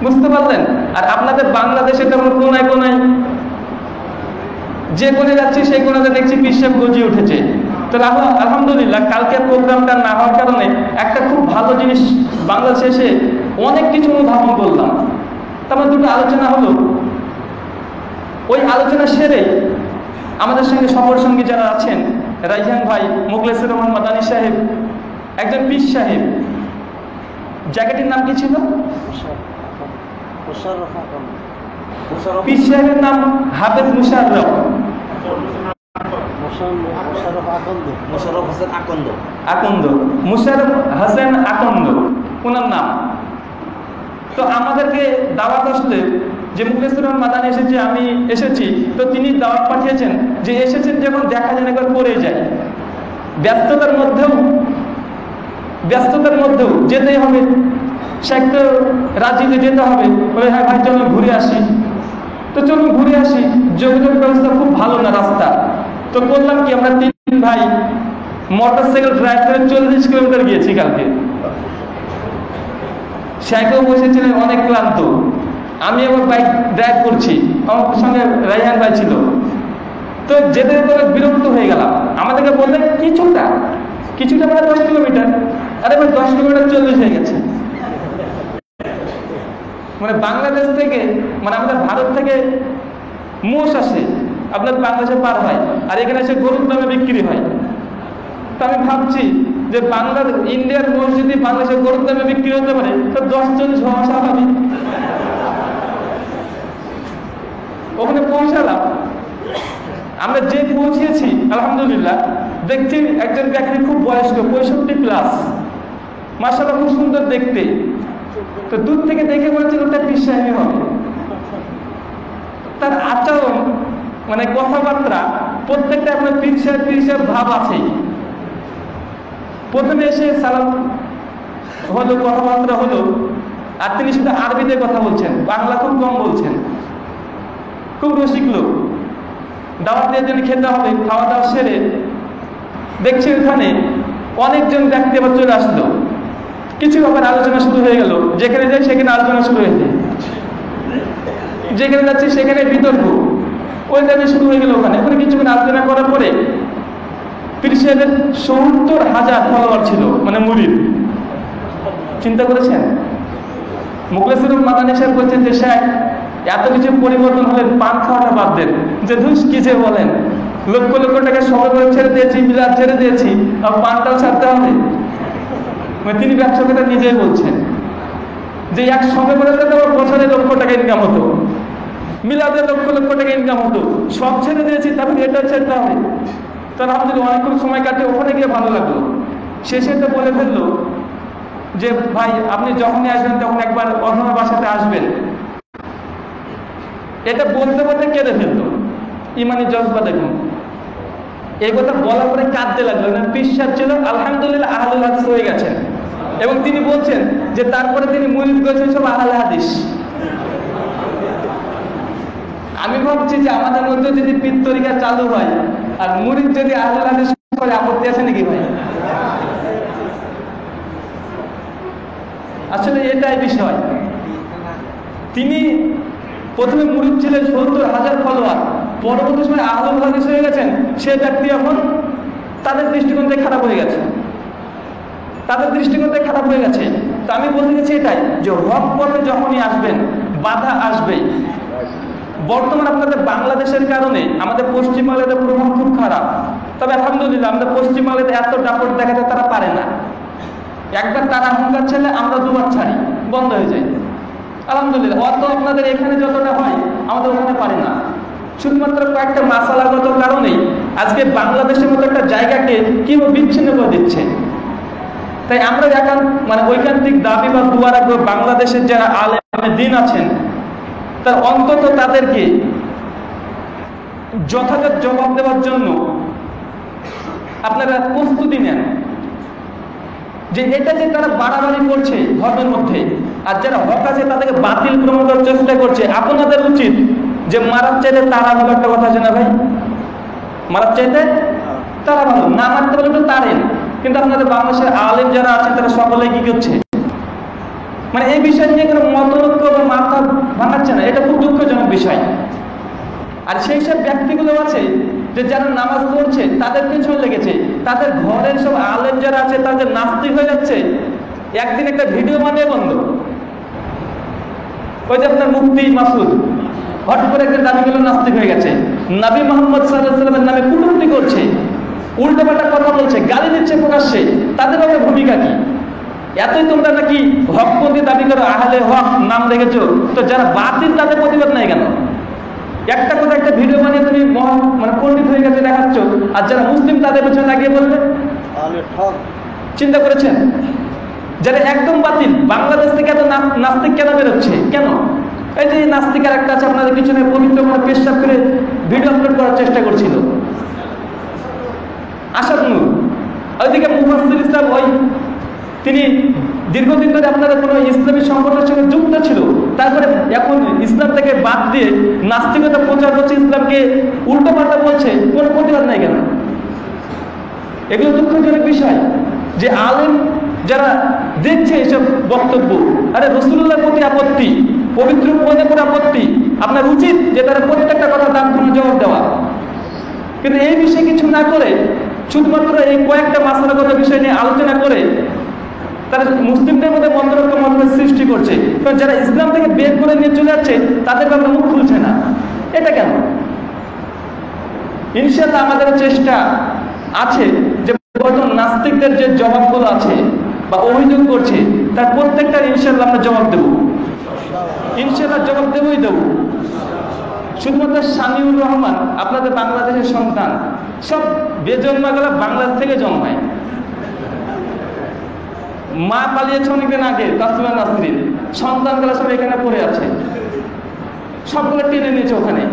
বুঝতে পারলেন? আর আপনাদের বাংলাদেশে তেমন কোনায় কোনায় যে কোণে যাচ্ছি সেই কোণাতে দেখছি পিসাব গজিয়ে উঠেছে। তো আলহামদুলিল্লাহ কালকের প্রোগ্রামটা না হওয়ার কারণে একটা খুব ভালো জিনিস বাংলাদেশে এসে অনেক কিছু অনুধাবন করলাম। তারপর দুটো আলোচনা হলো, ওই আলোচনা সেরে আমাদের সঙ্গে সফর সঙ্গী যারা আছেন, রাইহান ভাই, মোখলেসুর রহমান মাদানী সাহেব, একজন পীর সাহেব, জায়গাটির নাম কি ছিল? পীর সাহেবের নাম হাফেজ মুশাররফ হোসেন আকন্দ ওনার নাম। তো আমাদেরকে দাওয়াত আসলে যে মুখলেসুর রহমান মাদানী এসেছে, আমি এসেছি, তো তিনি দাওয়াত পাঠিয়েছেন যে এসেছেন যখন দেখা যায় একবার পড়ে যায়। ব্যস্ততার মধ্যেও যেতেই হবে, শেখ তো রাজিতে যেতে হবে। বলে হ্যাঁ ভাই চলুন ঘুরে আসি। তো চলুন ঘুরে আসি। যোগাযোগ ব্যবস্থা খুব ভালো না, রাস্তা। তো বললাম কি, আমরা 3 ভাই মোটরসাইকেল ড্রাইভ করে 40 কিলোমিটার গিয়েছি কালকে। শেখও বসেছিলেন অনেক ক্লান্ত, আমি আবার বাইক ড্রাইভ করছি, আমার সঙ্গে রাইহান ভাই ছিল। তো যেতে যেতে বিরক্ত হয়ে গেলাম। আমাদেরকে বললেন কিছুটা মানে 10 কিলোমিটার। আরে ভাই 10 কিলোমিটার 40 হয়ে গেছে। মানে বাংলাদেশ থেকে, মানে আমাদের ভারত থেকে মোষ আসে, আপনার বাংলাদেশে পার হয়, আর এখানে এসে গরুর দামে বিক্রি হয়। তো আমি ভাবছি যে ইন্ডিয়ার মোষ যদি বাংলাদেশে গরুর দামে বিক্রি হতে পারে, তো 10-40 হওয়া স্বাভাবিক। ওখানে পৌঁছালাম, আমরা যে পৌঁছেছি আলহামদুলিল্লাহ দেখছি একজন ব্যক্তি খুব বয়স্ক, 65+, মাশাআল্লাহ খুব সুন্দর দেখতে। তো দূর থেকে দেখে বলেছেন ওটা পীর সাহেবই হবে। তার আচরণ, মানে কথাবার্তা, প্রত্যেকটা আপনার পীর সাহেব ভাব আছে। প্রথমে এসে সালাম হলো, কথাবার্তা হলো, আর তিনি শুধু আরবিতে কথা বলছেন, বাংলা খুব কম বলছেন। খুব রসিক লোক। দাওয়াত দিয়ে জন্য খেতে হবে, খাওয়া দাওয়া সেরে দেখছি ওখানে অনেকজন ব্যক্তি আবার চলে আসলো। কিছু ব্যাপার আলোচনা শুরু হয়ে গেল। যেখানে যাই সেখানে আলোচনা শুরু হয়ে যায়, যেখানে যাচ্ছি সেখানে বিতর্ক, ওই দাবি শুরু হয়ে গেল। ওখানে কিছুক্ষণ আলোচনা করার পরে পীর সাহেবের 70,000 ফলোয়ার ছিল, মানে মুরিদ। চিন্তা করেছেন? মুখলেসুর রহমান মাদানী সাহেব বলছেন যে শেখ এত কিছু পরিবর্তন হলে পান খাওয়াটা বাদ দেন। যে ধুস কি যে বলেন, লক্ষ লক্ষ টাকা সবাই ছেড়ে দিয়েছি, বিলাস ছেড়ে দিয়েছি, আর পানটাও ছাড়তে হবে। তিনি ব্যবসাটা নিজেই বলছেন যে এক সময় করে বছরে লক্ষ টাকা ইনকাম হতো, মিলাদে লক্ষ লক্ষ টাকা ইনকাম হতো, সব ছেড়ে দিয়েছি, তারপরে এটা ছেড়তে হবে। তার আমাদের অনেকক্ষণ সময় কাটে, ওখানে গিয়ে ভালো লাগলো। শেষে তো বলে ফেললো যে ভাই আপনি যখনই আসবেন তখন একবার অন্য বাসাতে আসবেন। এটা বলতে বলতে কেঁদে ফেললো। ইমানি জজবা দেখুন। এই কথা বলার পরে কাঁদতে লাগলো। পীর সাহেব ছিল আলহামদুলিল্লাহ আহলুল হাদিস হয়ে গেছেন, এবং তিনি বলছেন যে তারপরে তিনি মুরিদ করেছেন সব আহলে হাদিস। আমি ভাবছি যে আমাদের মধ্যে যদি পীর তরিকা চালু হয় আর মুরিদ যদি আহলুল হাদিস করে, আপত্তি আছে নাকি ভাই? আসলে এটাই বিষয়। তিনি প্রথমে মুরিদ ছিলেন 70,000 ফলোয়ার, পরবর্তী সময় আহলুল হাদিস হয়ে গেছেন। সে ব্যক্তি এখন তাদের দৃষ্টিকোণ থেকে খারাপ হয়ে গেছে, তো আমি বলতে চাইছি এটাই যে হক পথে যখনই আসবেন বাধা আসবেই। বর্তমান আপনাদের বাংলাদেশের কারণে আমাদের পশ্চিমবাংলাতে প্রভাব খুব খারাপ। তবে আলহামদুলিল্লাহ আমাদের পশ্চিমবাংলাতে এত দাপট দেখাতে তারা পারে না। একবার তারা অহংকার ছেলে, আমরা 2বার ছাড়ি, বন্ধ হয়ে যায়। আলহামদুলিল্লাহ অত আপনাদের এখানে যতটা হয় আমাদের ওখানে পারে না। শুধুমাত্র কয়েকটা মাসালাগত কারণেই আজকে বাংলাদেশের মতো একটা জায়গাকে কিভাবে বিচ্ছিন্ন করে দিচ্ছে। তাই আমরা এখন মানে ঐকান্তিক দাবি বা দুয়া রাখবো, বাংলাদেশের যারা আলেম দ্বীন আছেন তার অন্তত তাদেরকে যথাযথ জবাব দেওয়ার জন্য আপনারা প্রস্তুতি নেন, যে এটা যে তারা বাড়াবাড়ি করছে ধর্মের মধ্যে, আর যারা হক আছে তাদেরকে বাতিল প্রমাণের চেষ্টা করছে। আপনাদের উচিত যে মারার চাইতে তারা ভালো, একটা কথা আছে না ভাই, মারার চাইতে তারা ভালো, না মারতে পারলে একটু তাড়েন। কিন্তু আপনাদের বাংলাদেশের আলেম যারা আছে তারা সকলে কি করছে, মানে এই বিষয় নিয়ে কোনো মতৈক্য বা মাথা ভাঙাচ্ছে না। এটা খুব দুঃখজনক বিষয়। আর সেই সব ব্যক্তিগুলো আছে যে যারা নামাজ পড়ছে তাদের পেছনে লেগেছে, তাদের ঘরের সব আলেম যারা আছে তাদের নাস্তিক হয়ে যাচ্ছে। একদিন একটা ভিডিও বানিয়ে বন্ধ, ওই যে আপনার মুফতি মাসুদ হট করে একটা দাবি করলো নাস্তিক হয়ে গেছে, নবী মুহাম্মদ সাল্লাল্লাহু আলাইহি ওয়াসাল্লামের নামে কটূক্তি করছে, উল্টোপাল্টা কথা বলছে, গালি দিচ্ছে প্রকাশ্যে। তাদের হবে ভূমিকা কি? এতই তোমরা নাকি হকপন্থী দাবি করো, আহলে হক নাম রেখেছো, তো যারা বাতিল তাদের প্রতিবাদ নাই কেন? একটা কথা একটা ভিডিও বানিয়ে তুমি মানে পণ্ডিত হয়ে গেছে দেখাচ্ছ, আর যারা মুসলিম তাদের পেছনে লাগিয়ে বলবে। চিন্তা করেছেন যারা একদম বাতিল, বাংলাদেশ থেকে এত নাস্তিক কেন বেরোচ্ছে? কেন? এই যে নাস্তিকার একটা আছে আপনাদের পিছনে পবিত্র মানে পেশাব করে ভিডিও আপলোড করার চেষ্টা করছিল, আসাদ নূর। ওইদিকে মুফাসসির ইসলাম, ওই তিনি দীর্ঘদিন ধরে আপনাদের কোনো ইসলামী সংগঠনের সঙ্গে যুক্ত ছিল, তারপরে এখন ইসলাম থেকে বাদ দিয়ে নাস্তিকতা প্রচার করছে, ইসলামকে উল্টো পাল্টা বলছে, কোনো প্রতিবাদ নাই কেন? এগুলো দুঃখজনক বিষয় যে আলেম যারা দেখছে এইসব বক্তব্য, আরে রাসূলুল্লাহর প্রতি আপত্তি, পবিত্র কোরআনের প্রতি আপত্তি, আপনার উচিত যে তারা প্রত্যেকটা কথা দাম কোনো জবাব দেওয়া। কিন্তু এই বিষয়ে কিছু না করে শুধুমাত্র এই কয়েকটা মাসলাগত বিষয় নিয়ে আলোচনা করে তারা মুসলিমদের মধ্যে মতভেদ সৃষ্টি করছে। কারণ যারা ইসলাম থেকে বের করে নিয়ে চলে যাচ্ছে তাদের ব্যাপারে মুখ খুলছে না, এটা কেন? ইনশাআল্লাহ আমাদের চেষ্টা আছে যে বর্তমান নাস্তিকদের যে জবাবগুলো আছে বা অভিযোগ করছে তার প্রত্যেকটা ইনশাআল্লাহ আমরা জবাব দেব, ইনশাআল্লাহ জবাব দেবই দেব। শুধুমাত্র শামিউর রহমান আপনাদের বাংলাদেশের সন্তান, সব বেজন্মাগুলো বাংলাদেশ থেকে জন্মায়। মা পালিয়েছে অনেকদিন আগে, তাসমিমা নাসরিন, সন্তানগুলো সব এখানে পড়ে আছে, সবগুলো টেনে নিয়েছে ওখানে।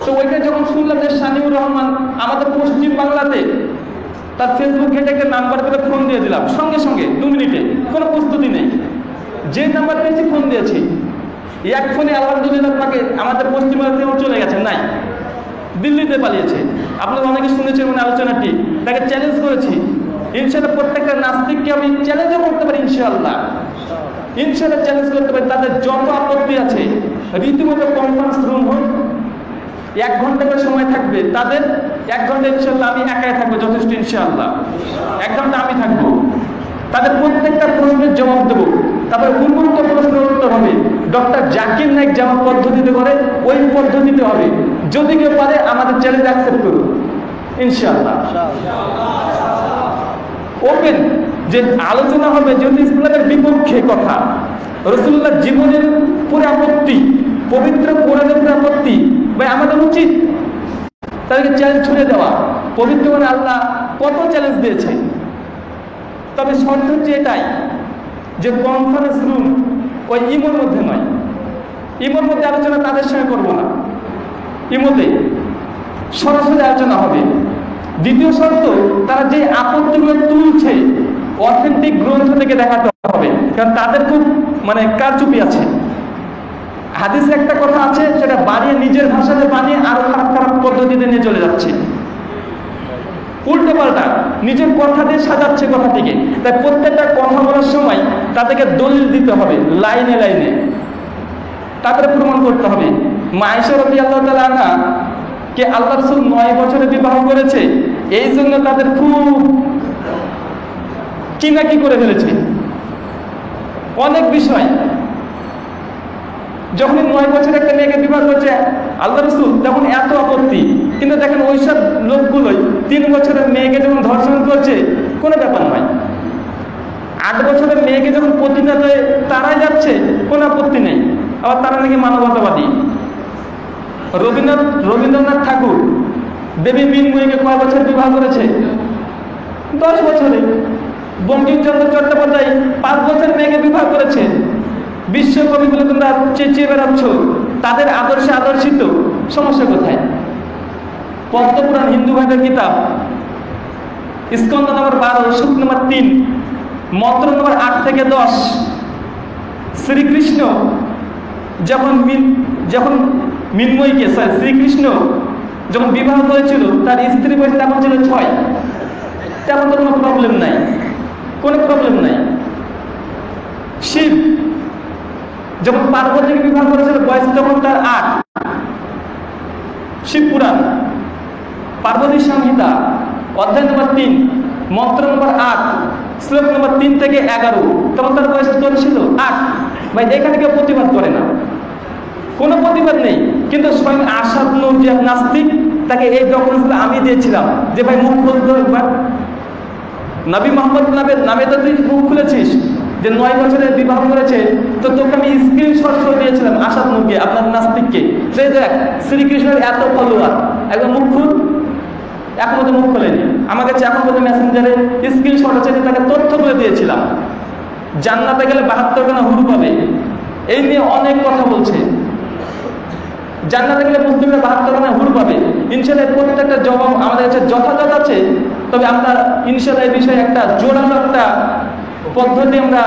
তো ওইখানে যখন শুনলাম যে শামিউর রহমান আমাদের পশ্চিম বাংলাতে, তার ফেসবুক ঘেটে একটা নাম্বার করে ফোন দিয়ে দিলাম, সঙ্গে সঙ্গে 2 মিনিটে, কোনো প্রস্তুতি নেই, যে নাম্বার পেয়েছি ফোন দিয়েছি। এক ফোনে আলহামদুলিল্লাহ তাকে আমাদের পশ্চিমবঙ্গেও চলে গেছে, নাই, দিল্লিতে পালিয়েছে। আপনারা অনেকে শুনেছেন মানে আলোচনাটি, তাকে চ্যালেঞ্জ করেছি। ইনশাআল্লাহ প্রত্যেকটা নাস্তিককে আমি চ্যালেঞ্জও করতে পারি, ইনশাআল্লাহ ইনশাআল্লাহ চ্যালেঞ্জ করতে পারি। তাদের যত আপত্তি আছে রীতিমতো কনফারেন্স রুম হোক, 1 ঘন্টা করে সময় থাকবে তাদের, 1 ঘন্টা ইনশাআল্লাহ আমি একাই থাকবো, যথেষ্ট ইনশাআল্লাহ। 1 ঘন্টা আমি থাকবো, তাদের প্রত্যেকটা প্রশ্নের জবাব দেবো। তারপরে উন্মুক্ত প্রশ্নের উত্তর হবে, ডক্টর জাকির নাইক যেমন পদ্ধতিতে করে ওই পদ্ধতিতে হবে। যদি কেউ পারে আমাদের চ্যালেঞ্জ অ্যাকসেপ্ট করুন ইনশাআল্লাহ। ওপেন যে আলোচনা হবে, যেহেতু ইসলামের বিপক্ষে কথা, রাসূলুল্লাহর জীবনের পুরো আপত্তি, পবিত্র কোরআনের পুরো আপত্তি, ভাই আমাদের উচিত তাদেরকে চ্যালেঞ্জ ছুড়ে দেওয়া। পবিত্র কোরআনে আল্লাহ কত চ্যালেঞ্জ দিয়েছে, তবে শর্ত হচ্ছে এটাই যে কনফারেন্স রুম ওই ইমোর মধ্যে নয়, ইমোর মধ্যে আলোচনা তাদের সঙ্গে করবো না, ইমোতে সরাসরি আলোচনা হবে। দ্বিতীয় শর্ত, তারা যে আপত্তিগুলো তুলছে অথেন্টিক গ্রন্থ থেকে দেখাতে হবে, কারণ তাদের খুব মানে কারচুপি আছে। হাদিসে একটা কথা আছে, সেটা বানিয়ে নিজের ভাষাতে বানিয়ে আরো খারাপ খারাপ পদ্ধতিতে নিয়ে চলে যাচ্ছে, উল্টো পাল্টা নিজের কথা দিয়ে সাজাচ্ছে কথাটিকে। তাই প্রত্যেকটা কথা বলার সময় তাদেরকে দলিল দিতে হবে, লাইনে লাইনে তাদের প্রমাণ করতে হবে। মা আয়েশা রাদিয়াল্লাহু তাআলা আনহা কে আল্লাহ রাসূল 9 বছরে বিবাহ করেছে, এই জন্য তাদের খুব কিনাকি করে ফেলেছে অনেক বিষয়। যখন 9 বছর একটা মেয়েকে বিবাহ করছে আল্লাহ রাসূল, তখন এত আপত্তি। কিন্তু দেখেন ওইসব লোকগুলোই 3 বছরের মেয়েকে যখন ধর্ষণ করছে কোনো ব্যাপার নয়, 8 বছরের মেয়েকে যখন প্রতিবাদ হয়ে তারাই যাচ্ছে কোনো আপত্তি নেই, আবার তারা নাকি মানবতাবাদী। রবীন্দ্রনাথ ঠাকুর দেবী মৃন্ময়ীকে কয় বছর বিবাহ করেছে? 10 বছরে। বঙ্কিমচন্দ্র চট্টোপাধ্যায় 5 বছর মেয়েকে বিবাহ করেছে, বিশ্বকবিগুলো তোমরা চেঁচিয়ে বেড়াচ্ছ, তাদের আদর্শে আদর্শিত, সমস্যা কোথায়? পদ্মপুরাণ হিন্দু ভাইদের কিতাব, স্কন্ধ নম্বর 12, সূক্ত নম্বর 3, মন্ত্র নম্বর 8 থেকে 10। শ্রীকৃষ্ণ যখন মৃন্ময়ীকে শ্রীকৃষ্ণ যখন বিবাহ করেছিল, তার স্ত্রী বয়স তখন ছিল 6। তেমন তো কোনো প্রবলেম নাই, কোনো প্রবলেম নাই। শিব যখন পার্বতীকে বিবাহ করেছিল, বয়স তখন তার 8। শিব পুরাণ, পার্বতী সংহিতা, অধ্যায় নম্বর 3, মন্ত্র নম্বর 8, শ্লোক নম্বর 3 থেকে 11, তখন তার বয়স কত ছিল? 8। ভাই এখানে কেউ প্রতিবাদ করে না, কোনো প্রতিবাদ নেই। কিন্তু স্বয়ং আসাদ নূর যে নাস্তিক, তাকে এই ডকুমেন্টসগুলো আমি দিয়েছিলাম যে ভাই মুখ খুলতে একবার, নবী মোহাম্মদ নামে তো তুই মুখ খুলেছিস যে 9 বছরে বিবাহ করেছে, তো তোকে আমি স্ক্রিনশট দিয়েছিলাম আসাদ নূরকে, আপনার নাস্তিককে, যে দেখ শ্রীকৃষ্ণের এত ফলোয়ার, একদম মুখ খুল। এখনো তো মুখ খোলেনি আমার কাছে, এখন পর্যন্ত মেসেঞ্জারে স্ক্রিনশট আছে, তাকে তথ্য বলে দিয়েছিলাম। জান্নাতে গেলে 72 খানা হুর পাবে, এই নিয়ে অনেক কথা বলছে। জান্নাতে গেলে মুসলিমরা 72 খানা হুর পাবে, ইনশাআল্লাহ প্রত্যেকটা জবাব আমাদের কাছে যথাযথ আছে। তবে আমরা ইনশাআল্লাহ এই বিষয়ে একটা জোরালো একটা পদ্ধতি আমরা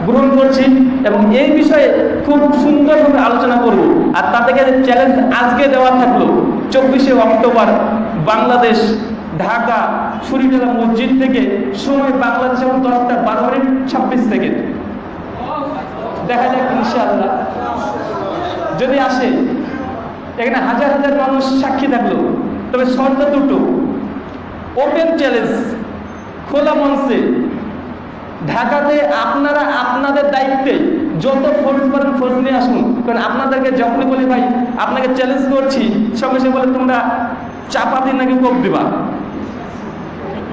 গ্রহণ করছি এবং এই বিষয়ে খুব সুন্দরভাবে আলোচনা করব। আর তা থেকে চ্যালেঞ্জ আজকে দেওয়া থাকলো 24শে অক্টোবর বাংলাদেশ, ঢাকা সুরিটেলা মসজিদ থেকে, সময় বাংলাদেশ এবং 10:12:26 দেখা যাক ইনশাআল্লাহ যদি আসে। এখানে হাজার হাজার মানুষ সাক্ষী থাকলো, তবে শর্ত দুটো, ওপেন চ্যালেঞ্জ, খোলা মঞ্চে। ঢাকাতে আপনারা আপনাদের দায়িত্বে যত ফোর্স পারেন ফোর্স নিয়ে আসুন, কারণ আপনাদেরকে যখনই বলি ভাই আপনাকে চ্যালেঞ্জ করছি, সঙ্গে সঙ্গে বলে তোমরা চাপাতি নাকি কোপ দিবা।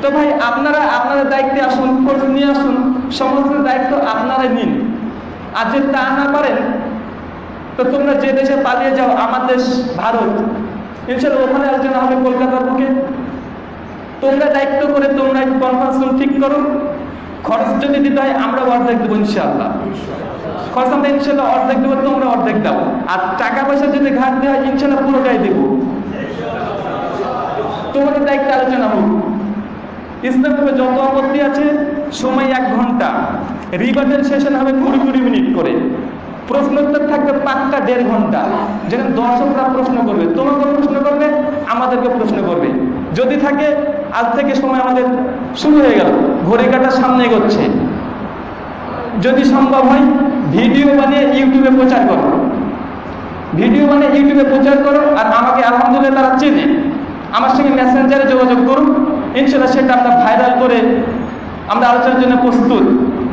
তো ভাই আপনারা আপনাদের দায়িত্বে আসুন, ফোর্স নিয়ে আসুন, সমস্ত দায়িত্ব আপনারাই নিন। আর যদি তা না পারেন তো তোমরা যে দেশে পালিয়ে যাও, আমার দেশ ভারত, ইনশাআল্লাহ ওখানে আলোচনা হবে কলকাতার বুকে। তোমরা দায়িত্ব করে তোমরা কনফারেন্স রুম ঠিক করো, খরচ যদি দিতে হয় আমরা অর্ধেক দেবো ইনশাআল্লাহ, খরচ আমরা ইনশাআল্লাহ অর্ধেক দেবো, তোমরা অর্ধেক দাও। আর টাকা পয়সা যদি ঘাটতি হয় ইনশাআল্লাহ পুরোটাই দেবো, তোমাদের দায়িত্ব আলোচনা হোক। ইসলামে যত আপত্তি আছে, সময় 1 ঘন্টা, রিবাটের সেশন হবে 20 মিনিট করে, প্রশ্নোত্তর থাকবে পাক্কা 1.5 ঘন্টা, যেখানে দর্শকরা প্রশ্ন করবে, তোমাকে প্রশ্ন করবে, আমাদেরকে প্রশ্ন করবে। যদি থাকে আজ থেকে সময় আমাদের শুরু হয়ে গেল, ঘড়ি কাটার সামনে এগোচ্ছে। যদি সম্ভব হয় ভিডিও বানিয়ে ইউটিউবে প্রচার করো, ভিডিও বানিয়ে ইউটিউবে প্রচার করো। আর আমাকে আলহামদুলিল্লাহ তারা চেনে, আমার সঙ্গে মেসেঞ্জারে যোগাযোগ করুন, ইনশাআল্লাহ সেটা আমরা ভাইরাল করে আমরা আলোচনার জন্য প্রস্তুত।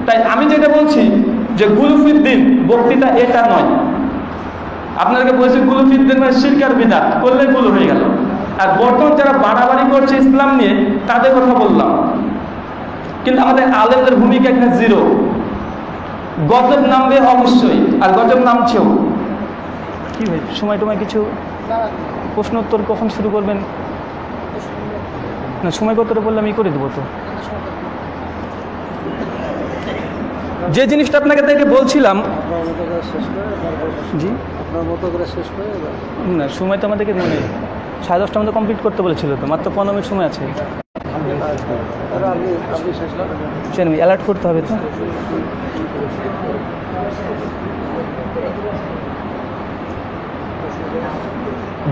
তাই আমি যেটা বলছি যে গুলফিদ্দিন বক্তৃতা এটা নয়, আপনাদেরকে বলছি গুলফিদ্দিন মানে শিরক আর বিদআত করলে গুলো হয়ে গেল। আর বর্তমান যারা বাড়াবাড়ি করছে ইসলাম নিয়ে, তাদের কথা বললাম, কিন্তু আমাদের আলেমদের ভূমিকা এখানে 0। গজব নামবে অবশ্যই, আর গজব নামছেও। কি ভাই সময় টময় কিছু প্রশ্ন উত্তর কখন শুরু করবেন? না সময় কতটা বললে আমি করে দেবো। তো যে জিনিসটা আপনাকে দেখে বলছিলাম, জি না সময় তো আমাদেরকে মানে 10:30টার মধ্যে কমপ্লিট করতে বলেছিল, তো মাত্র 15 মিনিট সময় আছে। অ্যালার্ট করতে হবে তো।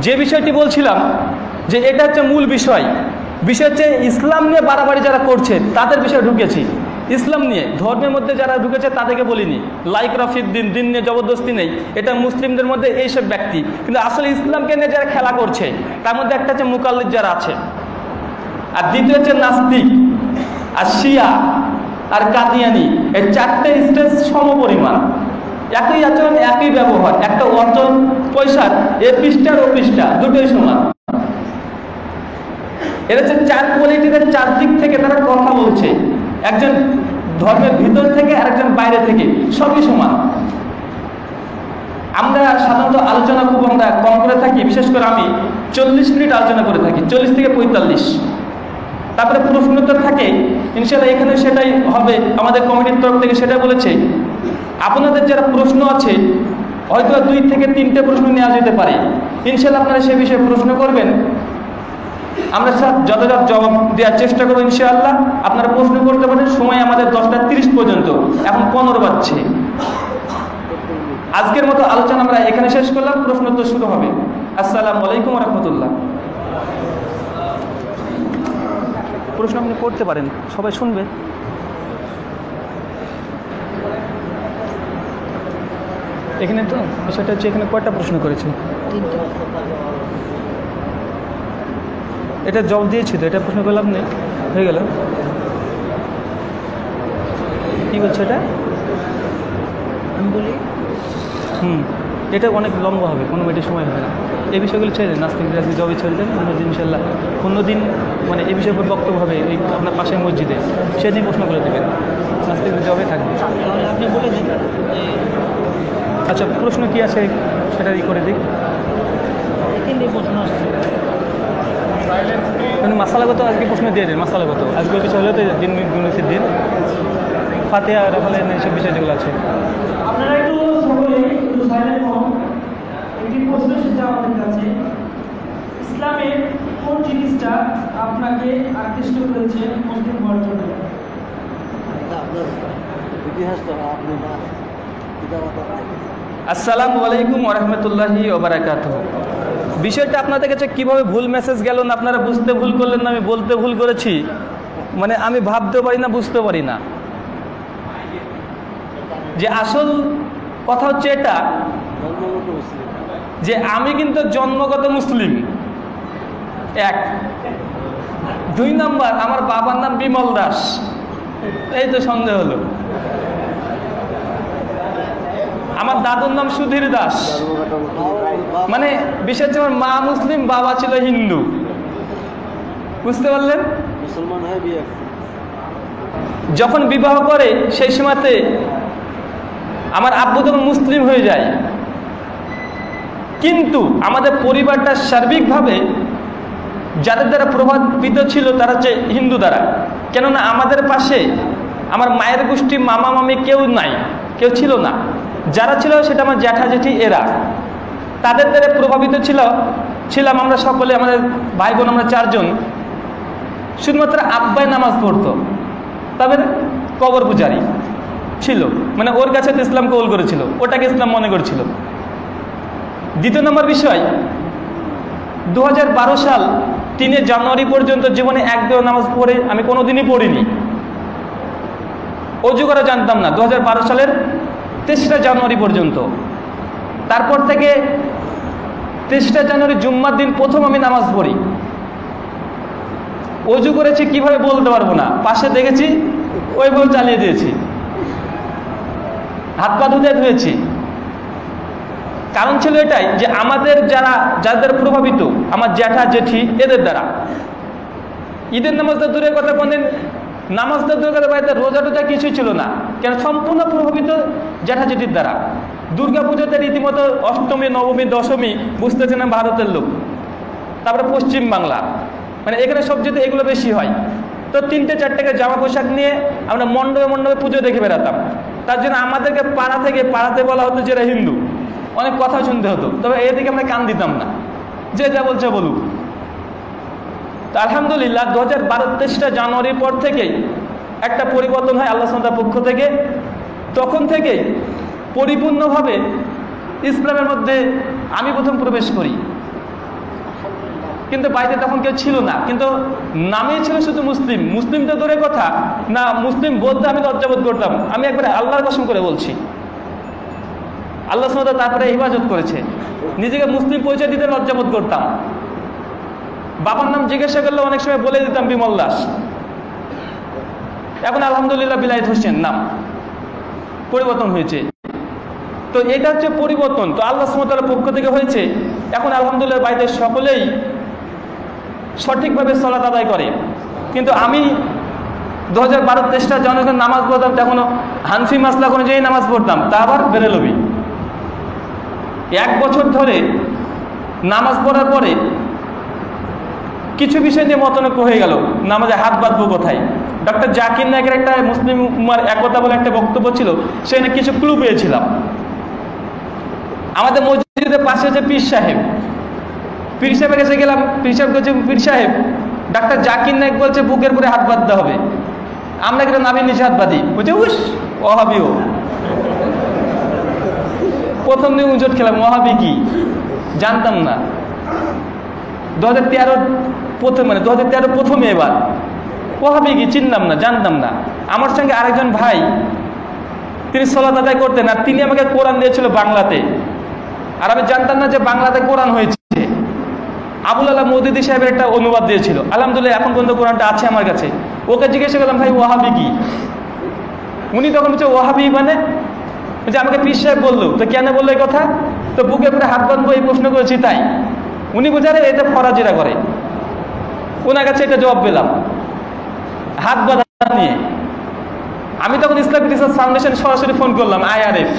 যে বিষয়টি বলছিলাম যে এটা হচ্ছে মূল বিষয়, বিষয় হচ্ছে ইসলাম নিয়ে বাড়াবাড়ি যারা করছে তাদের বিষয়ে ঢুকেছি। ইসলাম নিয়ে ধর্মের মধ্যে যারা ঢুকেছে তাদেরকে বলিনি, লাইক রফিদ্দিন, দিন নিয়ে জবরদস্তি নেই, এটা মুসলিমদের মধ্যে এইসব ব্যক্তি। কিন্তু আসলে ইসলামকে নিয়ে যারা খেলা করছে তার মধ্যে একটা হচ্ছে মুকাল্লিদ যারা আছে, আর দ্বিতীয় হচ্ছে নাস্তিক, আর শিয়া, আর কাদিয়ানি। এই 4টে স্টেজ সমপরিমাণ, একই আচরণ, একই ব্যবহার, একটা অর্জন পয়সার এ পৃষ্ঠার ও পৃষ্ঠা দুটোই সমান। এটা হচ্ছে 4 কোয়ালিটির 4 দিক থেকে তারা কথা বলছে, একজন ধর্মের ভিতর থেকে আর একজন বাইরে থেকে, সবই সমান। আমরা সাধারণত আলোচনা খুব আমরা কম করে থাকি, বিশেষ করে আমি 40 মিনিট আলোচনা করে থাকি, 40 থেকে 45। তারপরে প্রশ্নোত্তর থাকে ইনশাআল্লাহ, এখানে সেটাই হবে। আমাদের কমিটির তরফ থেকে সেটা বলেছে আপনাদের যারা প্রশ্ন আছে হয়তো 2 থেকে 3টে প্রশ্ন নেওয়া যেতে পারে, ইনশাআল্লাহ আপনারা সে বিষয়ে প্রশ্ন করবেন, আমরা যথাযথ জবাব দেওয়ার চেষ্টা করবো ইনশাআল্লাহ। আপনারা প্রশ্ন করতে পারেন, সময় আমাদের 10:30 পর্যন্ত, এখন 15 বাজছে। আজকের মতো আলোচনা আমরা এখানে শেষ করলাম, প্রশ্ন তো শুরু হবে। আসসালামু আলাইকুম ওয়া রাহমাতুল্লাহ। প্রশ্ন আপনি করতে পারেন, সবাই শুনবে। এখানে তো বিষয়টা হচ্ছে, এখানে কয়টা প্রশ্ন করেছে? 3টা। এটা জবাব দিয়েছি তো, এটা প্রশ্ন করলাম নেই, হয়ে গেল। কি বলছে এটা? আমি বলি এটা অনেক লম্বা হবে, কোনো মিনিটের সময় হবে না। এই বিষয়গুলো ছেড়ে দেন, নাস্তিক রাজনীতি জবে ছেড়ে দেন, অন্যদিন ইনশাল্লাহ অন্যদিন মানে এই বিষয়ের উপর বক্তব্য হবে ওই আপনার পাশের মসজিদে, সেদিন প্রশ্ন করে দেবেন, নাস্তিক জবে থাকবে। তাহলে আপনি বলে দিন। আচ্ছা, প্রশ্ন কি আছে সেটা করে দিই। 3টে প্রশ্ন আসছে। মাসালাগত আজকে প্রশ্ন দিয়ে দেন, মাসালাগত আজকে বিষয় হলো তো দিন গুণের দিন ফাতিহা রাফালের এইসব বিষয় যেগুলো আছে। আপনারা একটু সকলে একটু সাইলেন্ট হন। একটি প্রশ্ন এসেছে আমাদের কাছে, ইসলামের কোন জিনিসটা আপনাকে আকৃষ্ট করেছে মুসলিম হওয়ার জন্য? আসসালামু আলাইকুম ওয়া রাহমাতুল্লাহি ওয়া বারাকাতুহু। বিষয়টা আপনাদের কাছে কিভাবে ভুল মেসেজ গেল না, আপনারা বুঝতে ভুল করলেন না, আমি বলতে ভুল করেছি, মানে আমি ভাবতে পারি না, বুঝতে পারি না। যে আসল কথা হচ্ছে এটা যে আমি কিন্তু জন্মগত মুসলিম, 1। 2 নম্বর, আমার বাবার নাম বিমল দাস, এই তো সন্দেহ হলো। আমার দাদুর নাম সুধীর দাস, মানে বিশেষ করে আমার মা মুসলিম, বাবা ছিল হিন্দু, বুঝতে পারলেন? যখন বিবাহ করে সেই সময়তে আমার আব্বু তখন মুসলিম হয়ে যায়, কিন্তু আমাদের পরিবারটা সার্বিকভাবে যাদের দ্বারা প্রভাবিত ছিল তারা হচ্ছে হিন্দু দ্বারা। কেননা আমাদের পাশে আমার মায়ের গোষ্ঠী মামা মামি কেউ নাই, কেউ ছিল না, যারা ছিল সেটা আমার জ্যাঠা জেঠি, এরা তাদের দ্বারা প্রভাবিত ছিলাম আমরা সকলে, আমাদের ভাই বোন আমরা 4 জন। শুধুমাত্র আব্বাই নামাজ পড়তো, তবে কবর পূজারি ছিল, মানে ওর কাছে তো ইসলাম কবুল করেছিল, ওটাকে ইসলাম মনে করেছিল। 2 নম্বর বিষয়, 2012 সাল 3 জানুয়ারি পর্যন্ত জীবনে একদিন নামাজ পড়ে আমি কোনোদিনই পড়িনি, অজু করা জানতাম না 2012 সালের 23 জানুয়ারি পর্যন্ত। তারপর থেকে 23 জানুয়ারি জুম্মার দিন প্রথম আমি নামাজ পড়ি। অজু করেছি কিভাবে বলতে পারবো না, পাশে দেখেছি ওইভাবে চালিয়ে দিয়েছি, হাত পা ধুয়েছি। কারণ ছিল এটাই যে আমাদের যাদের প্রভাবিত আমার জ্যাঠা জেঠি এদের দ্বারা ঈদের নামাজটা দূরের কথা, কোনদিন নামাজটা দূরের কথা, বাড়িতে রোজা টোজা কিছুই ছিল না, কেন সম্পূর্ণ প্রভাবিত জ্যাঠা জেঠির দ্বারা। দুর্গা পুজোতে রীতিমতো অষ্টমী নবমী দশমী বুঝতেছে না ভারতের লোক, তারপরে পশ্চিম বাংলা, মানে এখানে সবজিতে এগুলো বেশি হয়। তো 3-4 জামা পোশাক নিয়ে আমরা মণ্ডপে মণ্ডপে পুজো দেখে বেড়াতাম। তার জন্য আমাদেরকে পাড়াতে বলা হতো যে এরা হিন্দু, অনেক কথা শুনতে হতো, তবে এদিকে আমরা কান দিতাম না, যে যা বলছে বলুক। তো আলহামদুলিল্লাহ 2012 জানুয়ারির পর থেকেই একটা পরিবর্তন হয় আল্লাহ সুবহানাহু পক্ষ থেকে। তখন থেকেই পরিপূর্ণভাবে ইসলামের মধ্যে আমি প্রথম প্রবেশ করি, কিন্তু বাড়িতে তখন কেউ ছিল না, কিন্তু নামেই ছিল শুধু মুসলিম। মুসলিম তো দূরের কথা না, মুসলিম বলতে আমি লজ্জাবোধ করতাম। আমি একবার আল্লাহর কসম করে বলছি, আল্লাহ সুবহানাহু তারপরে হিফাজত করেছে, নিজেকে মুসলিম পরিচয় দিতে লজ্জাবোধ করতাম। বাবার নাম জিজ্ঞাসা করলে অনেক সময় বলে দিতাম বিমল দাস, এখন আলহামদুলিল্লাহ বিলায়েত হোসেন নাম পরিবর্তন হয়েছে। তো এটা হচ্ছে পরিবর্তন, তো আল্লাহ সুবহানাহু ওয়া তাআলার পক্ষ থেকে হয়েছে। এখন আলহামদুলিল্লাহ বাড়িতে সকলেই সঠিকভাবে সালাত আদায় করে। কিন্তু আমি 2012-23 জানুয়ারি নামাজ পড়তাম, তখন হানফি মাসলাক অনুযায়ী নামাজ পড়তাম, তা আবার বেরেলবি। 1 বছর ধরে নামাজ পড়ার পরে কিছু বিষয় নিয়ে মতনৈক্য হয়ে গেল, নামাজে হাত বাঁধবো কোথায়। ডক্টর জাকির নায়কের একটা মুসলিম উম্মার একতা বলে একটা বক্তব্য ছিল, সেখানে কিছু ক্লু পেয়েছিলাম। আমাদের মসজিদের পাশে যে পীর সাহেবের কাছে গেলাম, পীর সাহেব বলছে, পীর সাহেব ডাক্তার জাকির নায়ক বলছে বুকের উপরে হাত বাঁধতে হবে, আমরা কিন্তু নাভির নিচে হাত বাঁধি। বলছে উস ওয়াহাবিও। প্রথম দিন উজট খেলাম, ওয়াহাবি কি জানতাম না। 2013 প্রথমে এবার ওয়াহাবি কি চিনলাম না, জানতাম না। আমার সঙ্গে আরেকজন ভাই, তিনি সালাত আদায় করতেন, আর তিনি আমাকে কোরআন দিয়েছিল বাংলাতে, আর আমি জানতাম না যে বাংলাতে কোরআন হয়েছে। আবুল আলা মওদুদি সাহেবের একটা অনুবাদ দিয়েছিল, আলহামদুলিল্লাহ এখন পর্যন্ত কোরআনটা আছে আমার কাছে। ওকে জিজ্ঞাসা করলাম, ভাই ওয়াহাবি কি? উনি তখন বলছে ওয়াহাবি মানে, যে আমাকে পীর সাহেব বললো। তো কেন বললো এই কথা? তো বুকে পুরো হাত বাঁধবো এই প্রশ্ন করেছি তাই। উনি বোঝারে এটা ফরাজিরা করে, ওনার কাছে এটা জবাব পেলাম হাত বাঁধা নিয়ে। আমি তখন ইসলামিক রিসার্চ ফাউন্ডেশন সরাসরি ফোন করলাম, IRF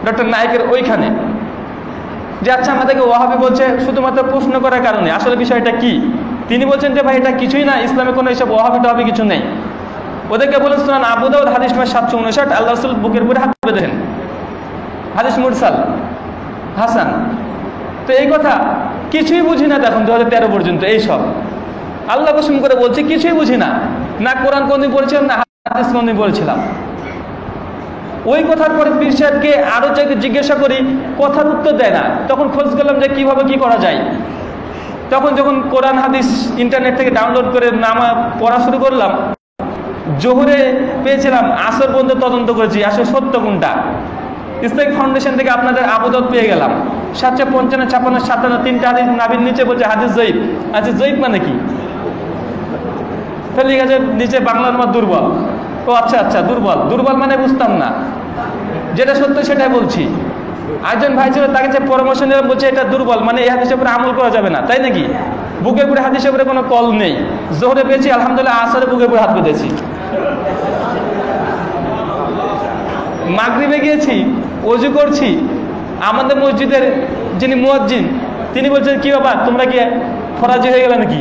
ডক্টর নায়কের ওইখানে, যে আচ্ছা আমাদেরকে ওয়াহাবি বলছে শুধুমাত্র প্রশ্ন করার কারণে, আসলে বিষয়টা কি? তিনি বলছেন যে ভাই এটা কিছুই না, ইসলামে কোনো এইসব ওয়াহাবি টাহাবি কিছু নেই। ওদেরকে বলে সুনান আবু দাউদ হাদিস নম্বর 759, আল্লাহ রাসূল বুকের উপরে হাত বেঁধেছেন, হাদিস মুরসাল হাসান। তো এই কথা কিছুই বুঝি না দেখুন 2013 পর্যন্ত এইসব আল্লাহ কসম করে বলছি কিছুই বুঝি না, না কোরআন কোনদিন পড়েছিলাম না হাদিস কোনদিন পড়েছিলাম। ওই কথার পরে পীর সাহেবকে আরো জিজ্ঞাসা করি, কথার উত্তর দেয় না। তখন খোঁজ করলাম যে কিভাবে কি করা যায়। তখন যখন কোরআন হাদিস ইন্টারনেট থেকে ডাউনলোড করে পড়া শুরু করলাম, জোহরে পেয়েছিলাম, আসর পর্যন্ত তদন্ত করেছি আসলে সত্য কোনটা। ইসলামিক ফাউন্ডেশন থেকে আপনাদের আবু দাউদ পেয়ে গেলাম, 755, 56, 57 তিনটা হাদিস নাভির নিচে বলছে হাদিস জয়ীফ। আচ্ছা জয়ীফ মানে কি? তাহলে ঠিক আছে, নিচে বাংলার মত দুর্বল। ও আচ্ছা আচ্ছা দুর্বল মানে বুঝতাম না, যেটা সত্য সেটাই বলছি। একজন ভাই ছিল, তাকে যে পরামর্শ নিলাম, বলছে এটা দুর্বল মানে এই হাদিসের উপরে আমল করা যাবে না, তাই নাকি? বুকের উপরে হাদিসের উপরে কোনো কল নেই। জোহরে পেয়েছি আলহামদুলিল্লাহ, আসরে বুকের উপরে হাত বেঁধেছি। মাগরিবে গিয়েছি, অজু করছি, আমাদের মসজিদের যিনি মুয়াজ্জিন তিনি বলছেন কি বাবা তোমরা কি ফরাজি হয়ে গেলে নাকি?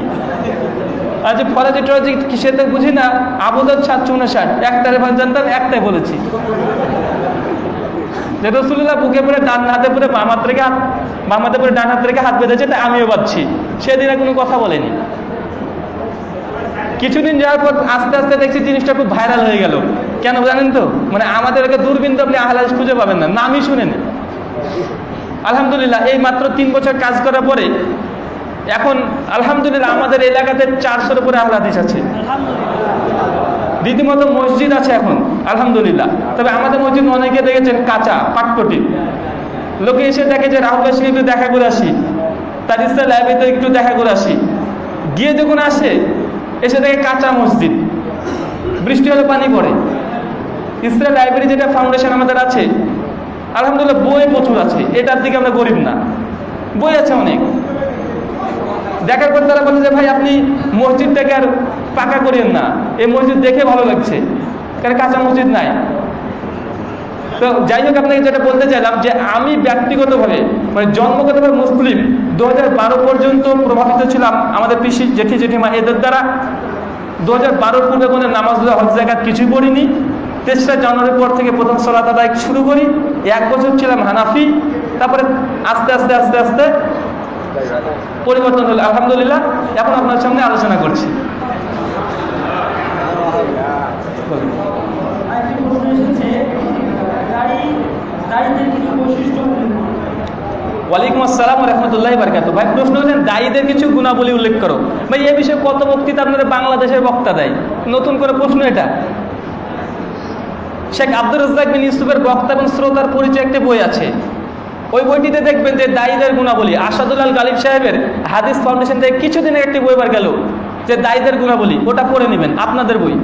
আচ্ছা ফরাজি টরাজি সে তো বুঝি না। আবু দাউদ 759, একটারে ভাগ জানতাম, একটাই বলেছি যে রাসূলুল্লাহ বুকে পরে ডান হাতে পরে বাম হাত রেখে ডান হাত রেখে হাত বেঁধেছে, এটা আমিও বাঁধছি। সেদিন কোনো কথা বলেনি। কিছুদিন যাওয়ার পর আস্তে আস্তে দেখছি জিনিসটা খুব ভাইরাল হয়ে গেল। কেন জানেন তো? মানে আমাদের দূরবীন তো আপনি আহলে হাদিস খুঁজে পাবেন না, নামই শুনেন। আলহামদুলিল্লাহ এই মাত্র 3 বছর কাজ করার পরে এখন আলহামদুলিল্লাহ আমাদের এলাকাতে 400-এর উপরে আহলে হাদিস আছে, রীতিমতো মসজিদ আছে এখন আলহামদুলিল্লাহ। তবে আমাদের মসজিদ অনেকে দেখেছেন কাঁচা পাটপটি, লোকে এসে দেখে যে রাহুল ভাইয়ের সঙ্গে একটু দেখা করে আসি, তার ইসলাম লাইব্রেরিতে একটু দেখা করে আসি, গিয়ে যখন আসে এসে দেখে কাঁচা মসজিদ, বৃষ্টি হলে পানি পড়ে। ইসলাম লাইব্রেরি যেটা ফাউন্ডেশন আমাদের আছে আলহামদুলিল্লাহ, বই প্রচুর আছে, এটার দিকে আমরা গরিব না, বই আছে অনেক। দেখার পর তারা বলে যে ভাই আপনি মসজিদটাকে আর পাকা করিয়েন না, এই মসজিদ দেখে ভালো লাগছে, কারণ কাঁচা মসজিদ নাই। তো যাই হোক আপনাকে যেটা বলতে চাইলাম যে আমি ব্যক্তিগতভাবে মানে জন্মগতভাবে মুসলিম 2012 পর্যন্ত প্রভাবিত ছিলাম আমাদের পিসি জেঠি জেঠিমা এদের দ্বারা। 2012 পূর্বে কোনো নামাজ হজ যাকাত কিছুই পড়িনি। 3রা জানুয়ারির পর থেকে প্রথম সালাত আদায় শুরু করি। 1 বছর ছিলাম হানাফি, তারপরে আস্তে আস্তে আস্তে আস্তে পরিবর্তন হলো আলহামদুলিল্লাহ। এখন আপনার সামনে আলোচনা করছি। ওয়ালাইকুম আসসালাম রহমতুল্লাহি বারাকাতুহু। ভাই প্রশ্ন হচ্ছেন দায়ীদের কিছু গুণাবলী উল্লেখ করো। ভাই এই বিষয়ে কত বক্তৃতা আপনারা বাংলাদেশের বক্তা দেয়, নতুন করে প্রশ্ন এটা। শেখ আব্দুর রাজ্জাক বিন ইউসুফের বক্তা এবং শ্রোতার পরিচয় একটা বই আছে, ওই বইটিতে দেখবেন যে দায়ীদের গুণাবলী। আসাদুল্লাহ গালিব সাহেবের হাদিস ফাউন্ডেশন থেকে কিছুদিন একটি বই বার গেল যে দায়ীদের গুণাবলী, ওটা পড়ে নেবেন, আপনাদের বই।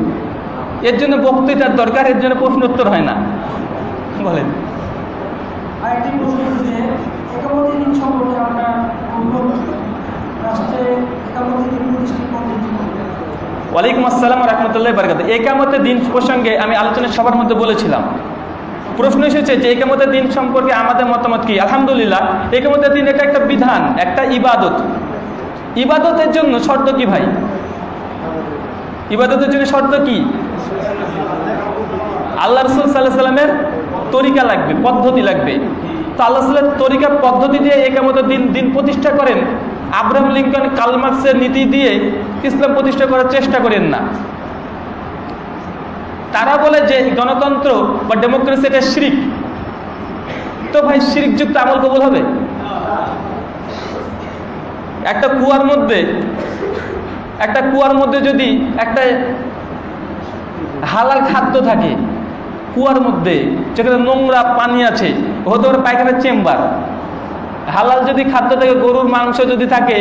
এর জন্য বক্তৃতার দরকার, এর জন্য প্রশ্ন উত্তর হয় না। বলেন। আরেকটি প্রশ্ন হচ্ছে একামতের দিন সম্পর্কে আমরা রাষ্ট্রে একামতের দিন প্রতিষ্ঠা করতে। ওয়ালাইকুম আসসালাম রহমতুল্লাহি বারাকাতুহু। একামতের দিন প্রসঙ্গে আমি আলোচনা সবার মধ্যে বলেছিলাম। প্রশ্ন এসেছে যে একামতের দিন সম্পর্কে আমাদের মতামত কি। আলহামদুলিল্লাহ একামতের দিন এটা একটা বিধান, একটা ইবাদত। ইবাদতের জন্য শর্ত কি ভাই? ইবাদতের জন্য শর্ত কি? আল্লাহ রাসূল সাল্লাল্লাহু আলাইহি সাল্লামের তরিকা লাগবে, পদ্ধতি লাগবে। তো আল্লাহ সাল্লামের তরিকা পদ্ধতি দিয়ে একামতের দিন প্রতিষ্ঠা করেন। আব্রাহাম লিঙ্কন, কার্ল মার্কসের নীতি দিয়ে ইসলাম প্রতিষ্ঠা করার চেষ্টা করেন না। তারা বলে যে গণতন্ত্র বা ডেমোক্রেসি এটা শিরক। তো ভাই শিরকযুক্ত আমল কবুল হবে? একটা কুয়ার মধ্যে যদি একটা হালাল খাদ্য থাকে, কুয়ার মধ্যে যেখানে নোংরা পানি আছে, হতে পারে পায়খানার চেম্বার, হালাল যদি খাদ্য থাকে, গরুর মাংস যদি থাকে,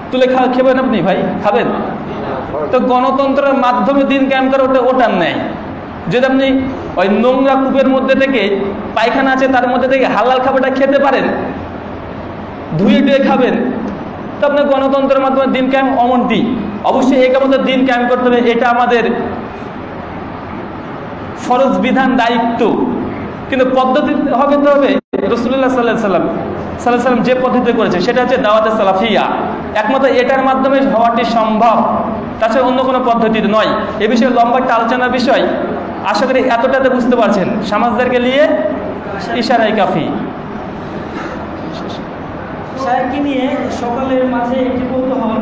তুলে খেবেন আপনি ভাই? খাবেন? তো গণতন্ত্রের মাধ্যমে দিন কায়েম করে ওটার নেয়। যদি আপনি ওই নোংরা কূপের মধ্যে থেকে, পায়খানা আছে তার মধ্যে থেকে হালাল খাবারটা খেতে পারেন, ধুয়ে টুয়ে খাবেন, তো আপনার গণতন্ত্রের মাধ্যমে দিন কায়েম অমন্তি। অবশ্যই একামতের দিন কায়েম করতে হবে, এটা আমাদের ফরজ বিধান, দায়িত্ব। কিন্তু পদ্ধতি হবে তো হবে রাসূলুল্লাহ সাল্লাল্লাহু আলাইহি সাল্লাম যে পদ্ধতি করেছে সেটা হচ্ছে দাওয়াতে সালাফিয়া। একমাত্র এটার মাধ্যমে হওয়াটি সম্ভব, তাছাড়া অন্য কোনো পদ্ধতি নয়। এ বিষয়ে লম্বা একটা আলোচনার বিষয়, আশা করি এতটাতে বুঝতে পারছেন। সমাজদারকে নিয়ে ইশারায় কাফি। শায়েখকে নিয়ে সকলের মাঝে একটি কৌতূহল,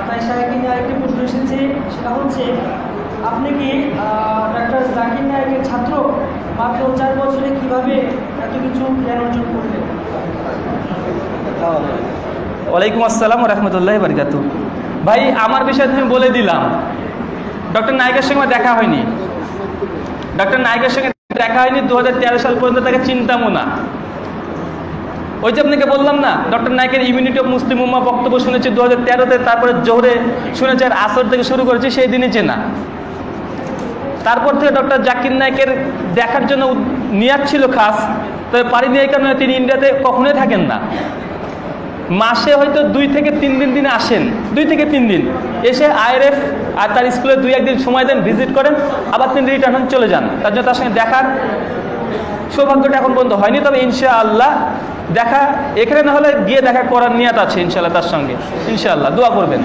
তাই শায়েখকে নিয়ে আরেকটি প্রশ্ন এসেছে, সেটা হচ্ছে আপনি কি ডক্টর জাকির নায়েকের ছাত্র? মাত্র 4 বছরে কিভাবে এত কিছু জ্ঞান অর্জন করলেন? ওয়ালাইকুম আসসালাম ওয়া রাহমাতুল্লাহি ওয়া বারাকাতুহু। ভাই আমার বিষয়ে আমি বলে দিলাম, ডক্টর নায়েকের সঙ্গে দেখা হয়নি। ডক্টর নায়েকের সঙ্গে দেখা হয়নি 2013 সাল পর্যন্ত, তাকে চিন্তামও না। ওই যে আপনাকে বললাম না, ডক্টর নায়েকের ইউনিটি অফ মুসলিম উম্মাহ বক্তব্য শুনেছি 2013-তে, তারপরে জোহরে শুনেছি, আর আসর থেকে শুরু করেছি, সেই দিনই চেনা। তারপর থেকে ডক্টর জাকির নায়েকের দেখার জন্য নিয়াত ছিল খাস, তবে পারিনি এই কারণে তিনি ইন্ডিয়াতে কখনোই থাকেন না। মাসে হয়তো 2 থেকে 3 দিন আসেন, 2 থেকে 3 দিন এসে আইআরএফ আর তার স্কুলে 2-1 দিন সময় দেন, ভিজিট করেন, আবার তিনি রিটার্ন চলে যান। তার জন্য তার সঙ্গে দেখার সৌভাগ্যটা এখন পর্যন্ত হয়নি, তবে ইনশাআল্লাহ দেখা, এখানে না হলে গিয়ে দেখা করার নিয়াত আছে ইনশাআল্লাহ তার সঙ্গে। ইনশাআল্লাহ দোয়া করবেন।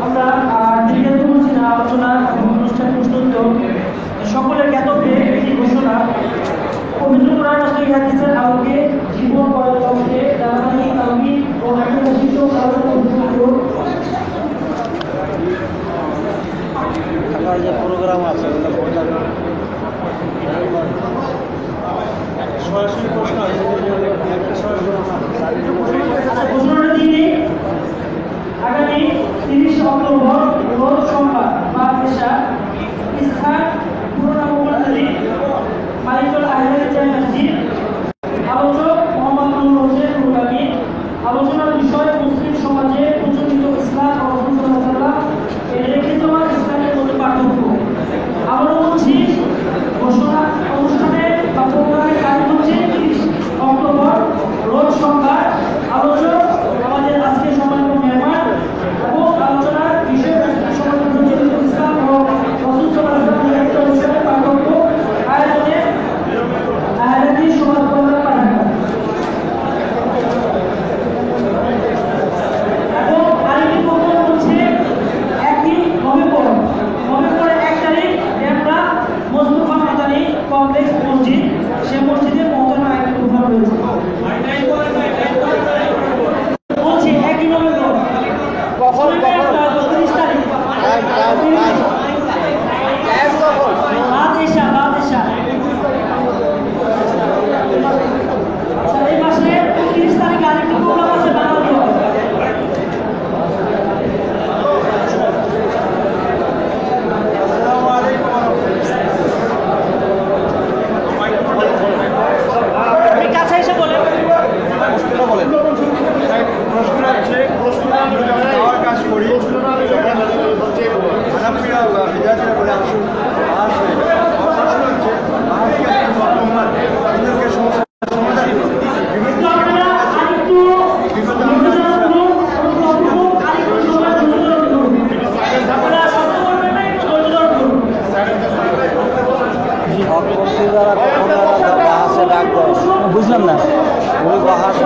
আমরা আলোচনা এবং অনুষ্ঠান প্রস্তুত সকলের জ্ঞাতব্যে একটি ঘোষণা, পবিত্র কোরআন ও সহিহ হাদিসের আলোকে জীবন করার লক্ষ্যে দাওয়াতি তাওহীদ ও আকীদা শিক্ষক আলোচনা আপনার যে প্রোগ্রাম আছে সরাসরি প্রশ্ন আছে, ঘোষণাটা দিয়ে আগামী 30 অক্টোবর রোজ সোমবার বাংলাদেশা স্থান পুরোনো মোগলদারি মালিকুল আহলাদ জামে মসজিদ। আলোচক মোহাম্মদ নুরুল হোসেন নুরানি। আলোচনার বিষয় মুসলিম সমাজে প্রচলিত ইসলাম ও রাসূল সাল্লাল্লাহু আলাইহি ওয়াসাল্লাম এর লিখিতমান ইসলামের মধ্যে পার্থক্য। আমরা বলছি ঘোষণা অনুষ্ঠানের বা প্রোগ্রামের তারিখ হচ্ছে 30 অক্টোবর রোজ সোমবার। আলোচক আমাদের আজকে সম্মানিত মেহমান এবং আলোচনা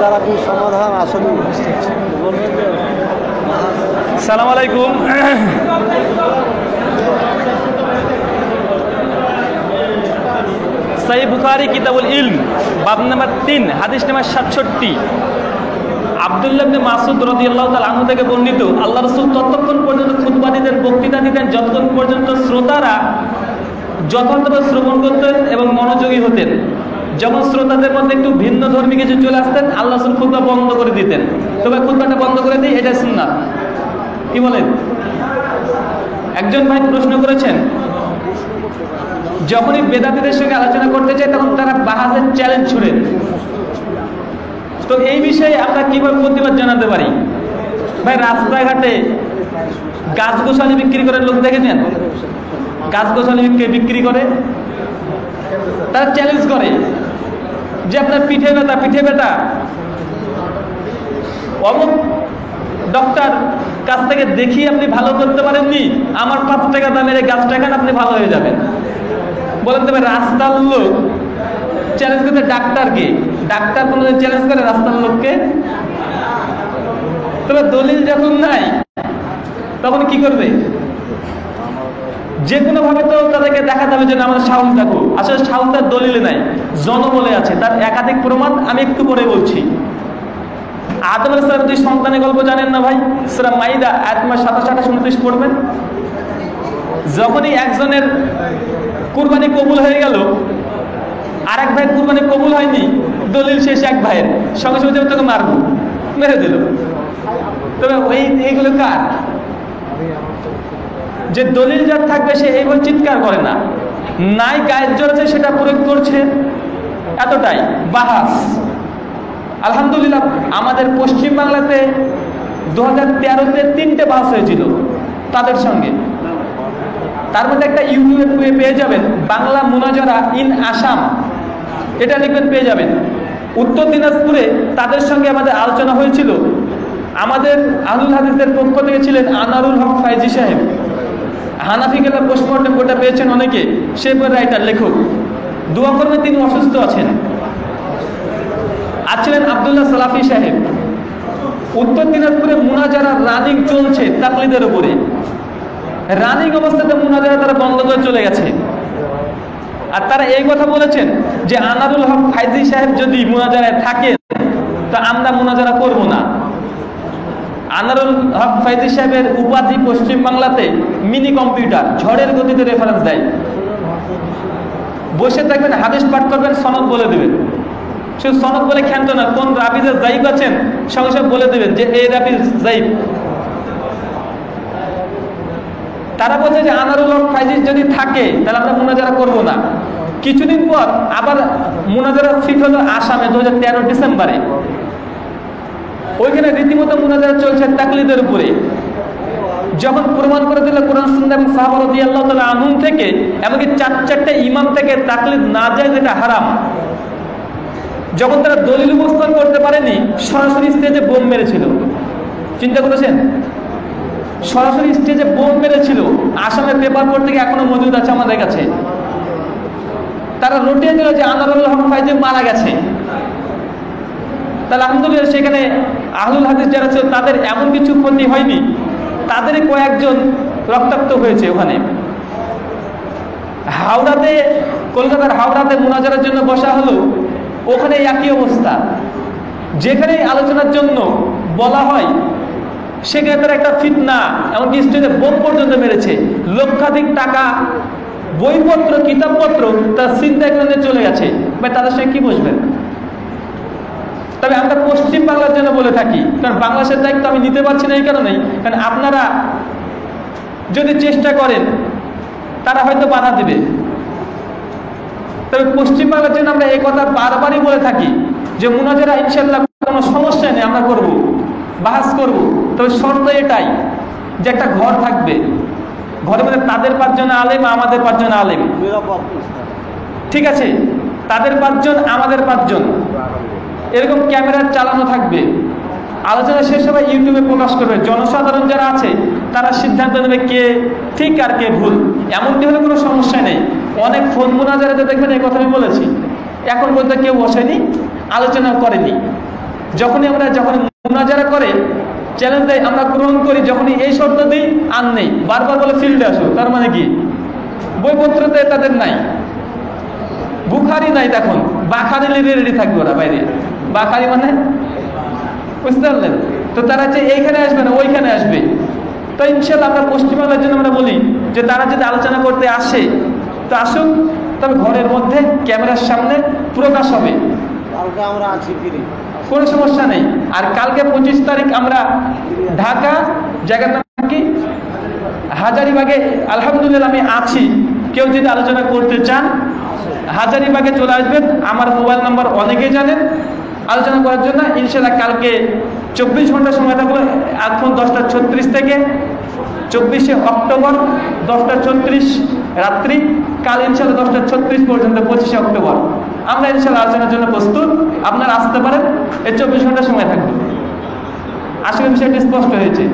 যারা কি সমাধান আসলে বলবেন যে সালাম আলাইকুম। সহিহ বুখারী কিতাবুল ইলম বাব নাম্বার 3 হাদিস নাম্বার 67 আব্দুল্লাহ ইবনে মাসউদ রাদিয়াল্লাহু তাআলা আনহু থেকে বর্ণিত, আল্লাহ রাসূল ততক্ষণ পর্যন্ত খুতবা দিতেন, বক্তৃতা দিতেন যতক্ষণ পর্যন্ত শ্রোতারা যথাযথভাবে শ্রবণ করতেন এবং মনোযোগী হতেন। যখন শ্রোতাদের মধ্যে একটু ভিন্ন ধর্মী কিছু চলে আসতেন, আল্লাহ রাসূল খুতবা বন্ধ করে দিতেন। তবে খুতবাটা বন্ধ করে দিই, এটা সুন্নাত। কি বলেন? একজন ভাই প্রশ্ন করেছেন, যখনই বেদাতীদের সঙ্গে আলোচনা করতে চাই তখন তারা বাহাজের চ্যালেঞ্জ ছুড়েন, তো এই বিষয়ে আমরা কিভাবে প্রতিবাদ জানাতে পারি? ভাই, রাস্তাঘাটে গাছ গোছালি বিক্রি করেন লোক দেখেছেন? গাছ গোছালি বিক্রি করে, তারা চ্যালেঞ্জ করে যে আপনার পিঠে ব্যথা অমুক ডক্টর কাছ থেকে দেখিয়ে আপনি ভালো করতে পারেননি, আমার 5 টাকা দামের এই গাছটা খান, আপনি ভালো হয়ে যাবেন। বলেন তবে রাস্তার লোক চ্যালেঞ্জ করতে ডাক্তারকে, ডাক্তার কোনোদিন চ্যালেঞ্জ করে রাস্তার লোককে? তবে দলিল যখন নাই তখন কি করবে? যে কোনো ভাবে তো তাদেরকে দেখাতে হবে যে আমাদের সাহস দেখো। আসলে সাহস তার দলিলে নাই, জনবলে আছে। তার একাধিক প্রমাণ আমি একটু পরে বলছি। আদম আলাইহিস সালামের 2 সন্তানের গল্প জানেন না ভাই? সূরা মাইদা আয়াত নম্বর 27-28 পড়বেন। যখনই একজনের কুরবানি কবুল হয়ে গেল, আরেক ভাইয়ের কুরবানি কবুল হয়নি, দলিল শেষ এক ভাইয়ের, সঙ্গে সঙ্গে তোকে মারবো, মেরে দিল। তবে এইগুলো কার? যে দলিল যার থাকবে সে এইভাবে চিৎকার করে না, নাই গায়ের জোর আছে সেটা প্রয়োগ করছে, এতটাই বাহাস। আলহামদুলিল্লাহ আমাদের পশ্চিম বাংলাতে 2013-তে 3টে বাস হয়েছিল তাদের সঙ্গে। তার মধ্যে একটা ইউটিউবে পেয়ে যাবেন, বাংলা মুনাজারা ইন আসাম, এটা লিখবেন, পেয়ে যাবেন। উত্তর দিনাজপুরে তাদের সঙ্গে আমাদের আলোচনা হয়েছিল। আমাদের আহলুল হাদিসদের পক্ষ থেকে ছিলেন আনারুল হক ফাইজি সাহেব, হানাফি কেতাব পোস্টমর্টেম বইটা পেয়েছেন অনেকে, সে বইয়ের রাইটার, লেখক। দোয়া করবে, তিনি অসুস্থ আছেন। আর ছিলেন আব্দুল্লাহ সালাফি সাহেব। উত্তর দিনাজপুরে মুনাজারা রানিং চলছে তাকলিদের উপরে, রানিং অবস্থাতে মুনাজারা তারা বন্ধ করে চলে গেছে। আর তারা এই কথা বলেছেন যে আনারুল হক ফাইজি সাহেব যদি মুনাজারায় থাকেন তা আমরা মুনাজারা করব না। আনারুল হক ফাইজি সাহেবের উপাধি পশ্চিম বাংলাতে মিনি কম্পিউটার, ঝড়ের গতিতে রেফারেন্স দেয়। বসে থাকবেন, হাদিস পাঠ করবেন, সনদ বলে দেবেন। শুধু সনদ বলে ক্ষান্ত না, কোন রাবিজে জাইব আছেন সঙ্গে সঙ্গে বলে দেবেন যে এই রাবিজ জাইব। তারা বলছে যে আনারুল হক ফাইজি যদি থাকে তাহলে আমরা মুনাজারা করব না। কিছুদিন পর আবার মুনাজারা সিট হলো আসামে 2013 ডিসেম্বরে। ওইখানে রীতিমতো মুনাজারা চলছে তাকলিদের উপরে। যখন প্রমাণ করে দিল কোরআন সুন্নাহ এবং সাহাবা রাদিয়াল্লাহু তাআলা আনহুম থেকে, এমনকি 4-4টে ইমাম থেকে তাকলিদ না যায়, যেটা হারাম, যখন তারা দলিল উপস্থাপন করতে পারেনি, সরাসরি স্টেজে বোম মেরেছিল। চিন্তা করেছেন? সরাসরি স্টেজে বোম মেরেছিল। আসামের পেপার বোর্ড থেকে এখনো মজুদ আছে আমাদের কাছে। তারা রটিয়ে দিল যে আনারুল হক ফাইজি মারা গেছে। তাহলে আলহামদুলিল্লাহ সেখানে আহলুল হাদিস যারা ছিল তাদের এমন কিছু ক্ষতি হয়নি, তাদের কয়েকজন রক্তাক্ত হয়েছে। ওখানে হাওড়াতে, কলকাতার হাওড়াতে মুনাজারার জন্য বসা হলো, ওখানে একই অবস্থা। যেখানে আলোচনার জন্য বলা হয় সেখানে তার একটা ফিতনা, এমনকি স্টেজে বোম পর্যন্ত মেরেছে। লক্ষাধিক টাকা, বইপত্র, কিতাবপত্র তার চিন্তায় করে চলে গেছে। ভাই, তাদের সঙ্গে কি বসবেন? তবে আমরা পশ্চিম বাংলার জন্য বলে থাকি, কারণ বাংলাদেশের দায়িত্ব আমি নিতে পারছি না এই কারণেই, কারণ আপনারা যদি চেষ্টা করেন তারা হয়তো বাধা দিবে। তবে পশ্চিম বাংলার জন্য আমরা এই কথা বারবারই বলে থাকি যে মুনাজারা ইনশাআল্লাহ কোনো সমস্যা নেই, আমরা করব, বাহাস করব। তবে শর্ত এটাই যে একটা ঘর থাকবে, ঘরের মধ্যে তাদের 5 জন আলেম, আমাদের 5 জন আলেম, ঠিক আছে? তাদের 5 জন, আমাদের 5 জন, এরকম ক্যামেরা চালানো থাকবে। আলোচনা শেষ হবে, ইউটিউবে প্রকাশ করবে। জনসাধারণ যারা আছে তারা সিদ্ধান্ত নেবে কে ঠিক আর কে ভুল। এমনটি হলে কোনো সমস্যা নেই। অনেক ফোন মুনাজারাতে দেখবেন এই কথা আমি বলেছি, এখন পর্যন্ত কেউ বসেনি, আলোচনা করেনি। যখন মুনাজারা করে চ্যালেঞ্জ দেয় আমরা গ্রহণ করি, যখনই এই শর্ত দিই আর নেই, বারবার বলে ফিল্ডে আসো। তার মানে কি বইপত্রতে তাদের নাই, বুখারি নাই, তখন বাখারি রেডি থাকবে ওরা বাইরে। বাখারি মানে বুঝতে পারলেন তো, তারা যে এইখানে আসবে না ওইখানে আসবে। তো ইনশাআল্লাহ আমরা পশ্চিমবাংলার জন্য আমরা বলি যে তারা যদি আলোচনা করতে আসে তো আসুক, তবে ঘরের মধ্যে ক্যামেরার সামনে প্রকাশ হবে, কালকে আমরা আছি ফিরি, কোনো সমস্যা নেই। আর কালকে 25 তারিখ আমরা ঢাকা, জায়গার নাম কি হাজারীবাগে, আলহামদুলিল্লাহ আমি আছি। কেউ যদি আলোচনা করতে চান হাজারীবাগে চলে আসবেন, আমার মোবাইল নাম্বার অনেকেই জানেন আলোচনা করার জন্য। ইনশাআল্লাহ কালকে 24 ঘন্টা সময় থাকলো, এখন 10:36 থেকে 24শে অক্টোবর 10:36 রাত্রি, কাল ইনশাআল্লাহ 10:36 পর্যন্ত 25শে অক্টোবর আমরা ইনশাআল্লাহ আলোচনার জন্য প্রস্তুত। আপনারা আসতে পারেন, এই 24 ঘন্টা সময় থাকবে। আসলে বিষয়টি স্পষ্ট হয়েছে,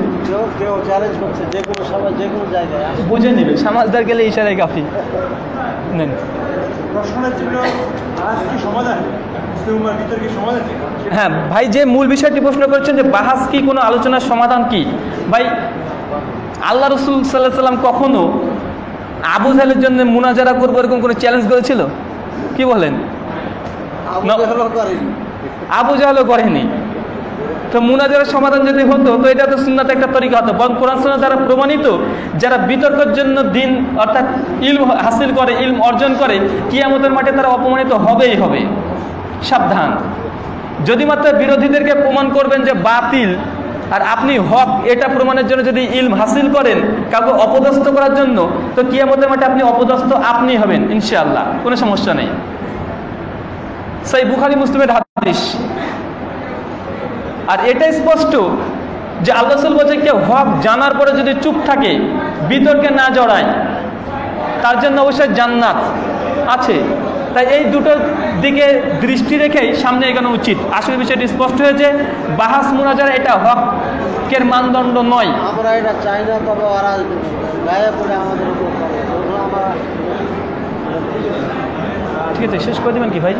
কেউ চ্যালেঞ্জ করছে যে কোনো সময় যে কোনো জায়গায় বুঝে নেবে, সমাজদার গেলে ইশারায় কাফি নেন। প্রশ্নের জন্য আজ কি সমাধান, বিতর্কের সমাধান? হ্যাঁ ভাই, যে মূল বিষয়টি প্রশ্ন করছেন যে বাহাস কি, কোনো আলোচনার সমাধান কি, ভাই আল্লাহ রাসূল সাল্লাল্লাহু আলাইহি ওয়াসাল্লাম কখনো আবু জাহেলের জন্য মুনাজারা করবো এরকম কোনো চ্যালেঞ্জ করেছিল? কি বলেন? আবু জাহেলও করেনি। তো মুনাজারার সমাধান যদি হতো তো এটা তো সুন্নাত একটা তরিকা হতো, বরং কোরআন সুন্নাহ দ্বারা প্রমাণিত যারা বিতর্কের জন্য দিন অর্থাৎ ইলম হাসিল করে, ইলম অর্জন করে, কিয়ামতের মাঠে তারা অপমানিত হবেই হবে। সাবধান, যদি মাত্র বিরোধীদেরকে প্রমাণ করবেন যে বাতিল আর আপনি হক, এটা প্রমাণের জন্য যদি ইলম হাসিল করেন কাউকে অপদস্থ করার জন্য, তো কিয়ামতের মাঠে আপনি অপদস্থ আপনি হবেন ইনশাআল্লাহ, কোনো সমস্যা নেই। সেই বুখারী মুসলিমের হাদিস। আর এটাই স্পষ্ট যে আল্লাহ রাসূল বলছে কেউ হক জানার পরে যদি চুপ থাকে, বিতর্কে না জড়ায়, তার জন্য অবশ্যই জান্নাত আছে। তাই এই দুটোর দিকে দৃষ্টি রেখেই সামনে এগোনো উচিত। আসলে বিষয়টি স্পষ্ট হয়েছে, বাহাস মুনাজারা এটা হকের মানদণ্ড নয়। আমরা এটা চাই না, তবে ওরা গায়ে পড়ে আমাদের উপর করে। আমরা ঠিক আছে, শেষ করে দেবেন কি ভাই?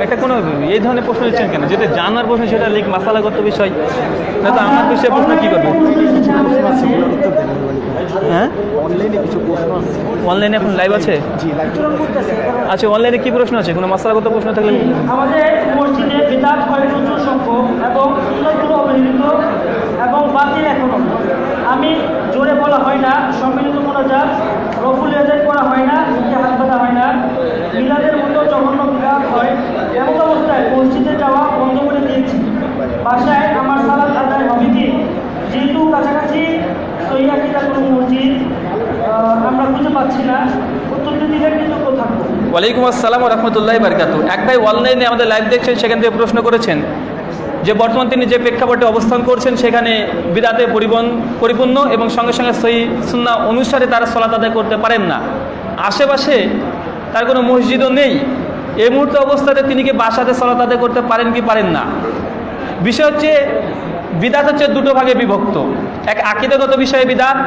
একটা কোনো এই ধরনের প্রশ্ন দিচ্ছেন কেন? যেটা জানার প্রশ্ন সেটা লিখ, মাসালাগত বিষয়, না তো আমার বিষয়ে প্রশ্ন কী করবো? হ্যাঁ, অনলাইনে এখন লাইভ আছে? আচ্ছা, অনলাইনে কি প্রশ্ন আছে? কোনো মাসালাগত প্রশ্ন থাকলে। আমাদের মসজিদে বিদআত হয় প্রচুর সংখ্যক এবং সুন্নাতগুলো অবহেলিত এবং বাতিল এখনো। আমি জোরে বলা হয় না, সম্মিলিত মুনাজাত, রফুল ইয়াদাইন করা হয় না, মুখে হাত বাঁধা হয় না, মিলাদের মতো জঘন্য বিদআত হয়। এমন অবস্থায় মসজিদে যাওয়া বন্ধ করে দিয়েছি। বাসায় আমার সালাত আদায় হবে কি? যেহেতু কাছাকাছি সহিহ কিতাব কোনো মসজিদ আমরা খুঁজে পাচ্ছি না, উত্তরটি দিলে কৃতজ্ঞ থাকবো। ওয়ালাইকুম আসসালাম ওয়া রাহমাতুল্লাহি ওয়া বারাকাতুহু। এক ভাই অনলাইনে আমাদের লাইভ দেখছেন, সেখান থেকে প্রশ্ন করেছেন যে বর্তমান তিনি যে প্রেক্ষাপটে অবস্থান করছেন সেখানে বিদআতে পরিপূর্ণ এবং সঙ্গে সঙ্গে সহিহ সুন্নাহ অনুসারে তারা সালাত আদায় করতে পারেন না। আশেপাশে তার কোনো মসজিদও নেই। এই মুহূর্তে অবস্থাতে তিনি কি বাসাতে সালাত আদায় করতে পারেন কি পারেন না? বিষয় হচ্ছে বিদআত হচ্ছে দুটো ভাগে বিভক্ত, এক আকীদাগত বিষয়ে বিদআত,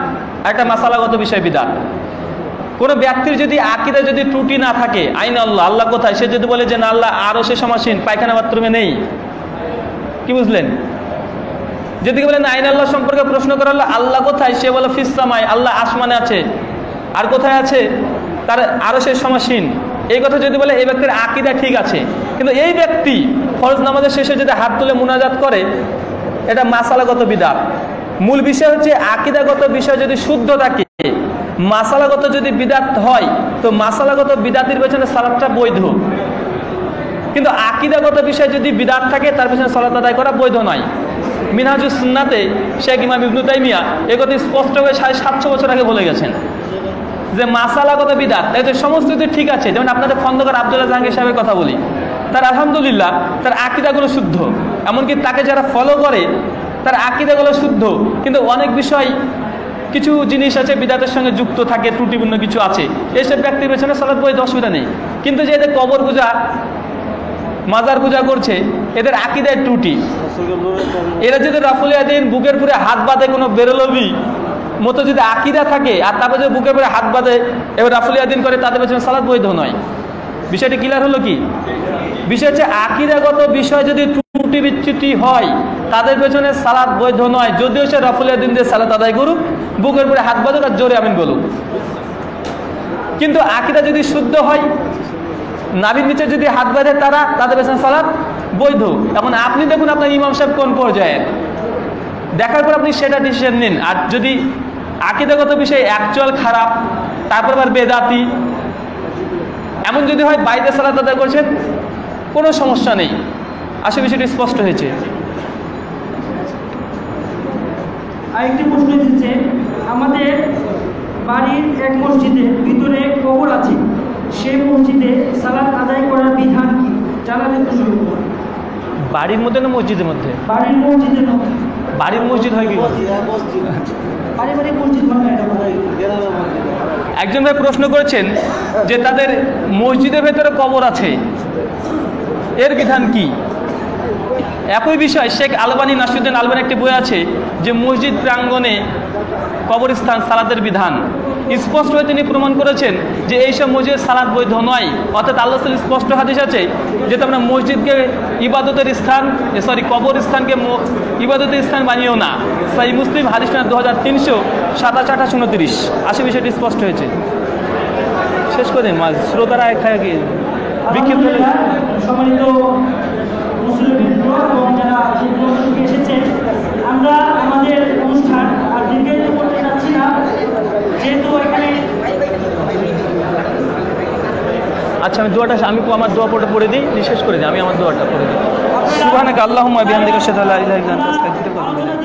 একটা মাসালাগত বিষয়ে বিদআত। কোনো ব্যক্তির যদি আকীদা যদি ত্রুটি না থাকে, আইন আল্লাহ, আল্লাহ কোথায়, সে যদি বলে যে না আল্লাহ আরশে সমাসীন, পায়খানা বাথরুমে নেই, কি বুঝলেন? যদি বলেন আইন আল্লাহ সম্পর্কে প্রশ্ন করা হলো আল্লাহ কোথায়, সে বলে ফিস সামায়, আল্লাহ আসমানে আছে। আর কোথায় আছে? তার আরশে সমাসীন। এই কথা যদি বলে এই ব্যক্তির আকীদা ঠিক আছে, কিন্তু এই ব্যক্তি ফরজ নামাজের শেষে যদি হাত তুলে মুনাজাত করে, এটা মাসালাগত বিদআত। মূল বিষয় হচ্ছে আকীদাগত বিষয় যদি শুদ্ধ থাকে, মাসালাগত যদি বিদআত হয় তো মাসালাগত বিদআতের পেছনে সালাতটা বৈধ, কিন্তু আকীদাগত বিষয় যদি বিদআত থাকে তার পেছনে সালাত আদায় করা বৈধ নয়। মিনহাজুস সুন্নাতে শেখ ইমাম ইবনে তাইমিয়া এই কথা স্পষ্টভাবে 750 বছর আগে বলে গেছেন যে মাসালাগত বিদআত এতে সমস্ত কিছু ঠিক আছে। যেমন আপনাদের খন্দকার আব্দুল্লাহ জাহাঙ্গীর সাহেবের কথা বলি, তার আলহামদুলিল্লাহ তার আকীদাগুলো শুদ্ধ, এমনকি তাকে যারা ফলো করে তার আকীদাগুলো শুদ্ধ, কিন্তু অনেক বিষয় কিছু জিনিস আছে বিদআতের সঙ্গে যুক্ত থাকে, ত্রুটিপূর্ণ কিছু আছে, এইসব ব্যক্তির পেছনে সালাত বৈধ, অসুবিধা নেই। কিন্তু যে এদের কবর পূজা, মাজার পূজা করছে, এদের আকীদার ত্রুটি। এরা যদি রাফুল ইয়াদিন বুকের পুরে হাত বাঁধে কোনো বেরলবি মতো যদি আকীদা থাকে আর তারপর যদি বুকের পুরে হাত বাঁধে এবার রাফুল ইয়াদিন করে, তাদের পেছনে সালাত বৈধ নয়। বিষয়টি ক্লিয়ার হলো কি? বিষয় হচ্ছে আকীদাগত বিষয় যদি ত্রুটি ত্রুটি বিচ্যুতি হয় তাদের পেছনে সালাত বৈধ নয়, যদিও সে রফুলের দিন দিয়ে সালাত আদায় করুক, বুকের উপরে হাত বাঁধুক আর জোরে আমিন বলুক। কিন্তু আকীদা যদি শুদ্ধ হয়, নাভির নিচে যদি হাত বাঁধে তাদের পেছনে সালাত বৈধ। এখন আপনি দেখুন আপনার ইমাম সাহেব কোন পর্যায়ের, দেখার পর আপনি সেটা ডিসিশন নিন। আর যদি আকীদাগত বিষয় অ্যাকচুয়াল খারাপ, তারপর আবার বেদাতি, এমন যদি হয় বাইরে সালাত আদায় করছেন, কোনো সমস্যা নেই। আসলে বিষয়টি স্পষ্ট হয়েছে। আরেকটি প্রশ্ন এসেছে, আমাদের বাড়ির এক মসজিদের ভিতরে কবর আছে, সেই মসজিদে সালাত আদায় করার বিধান কি জানালে খুশি হব। বাড়ির মধ্যে না মসজিদের মধ্যে? বাড়ির মসজিদের মধ্যে। বাড়ির মসজিদ হয় কি? পারিবারিক মসজিদ হয় না, এটা একজন ভাই প্রশ্ন করেছেন যে তাদের মসজিদের ভেতরে কবর আছে, এর বিধান কি? একই বিষয় শেখ আলবানী নাসিরুদ্দিন আলবানী একটি বই আছে যে মসজিদ প্রাঙ্গণে কবরস্থান সালাতের বিধান। স্পষ্টভাবে তিনি প্রমাণ করেছেন যে এইসব মসজিদ সালাত বৈধ নয়। অর্থাৎ আল্লাহ স্পষ্ট হাদিস আছে যে তোমরা মসজিদকে ইবাদতের স্থান, কবরস্থানকে ইবাদতের স্থান বানিয়েও না। সহিহ মুসলিম হাদিস নম্বর 2327-28-29। আসে বিষয়টি স্পষ্ট হয়েছে। শেষ করে দিন, শ্রোতারা খায় কি বিক্ষিপ্ত। সম্মানিত মুসলিম এবং যারা এসেছে, আমরা আমাদের অনুষ্ঠান আর দীর্ঘায়িত করতে চাচ্ছি না, যেহেতু এখানে। আচ্ছা, আমি আমার দোয়া পড়ে দিই, শেষ করে দিই। আমি আমার দোয়াটা পড়ে দিই। সুবহানাকা আল্লাহুম্মা বিহামদিকা আশহাদু আল্লা ইলাহা ইল্লা আনতা আস্তাগফিরুকা ওয়া আতুবু ইলাইক।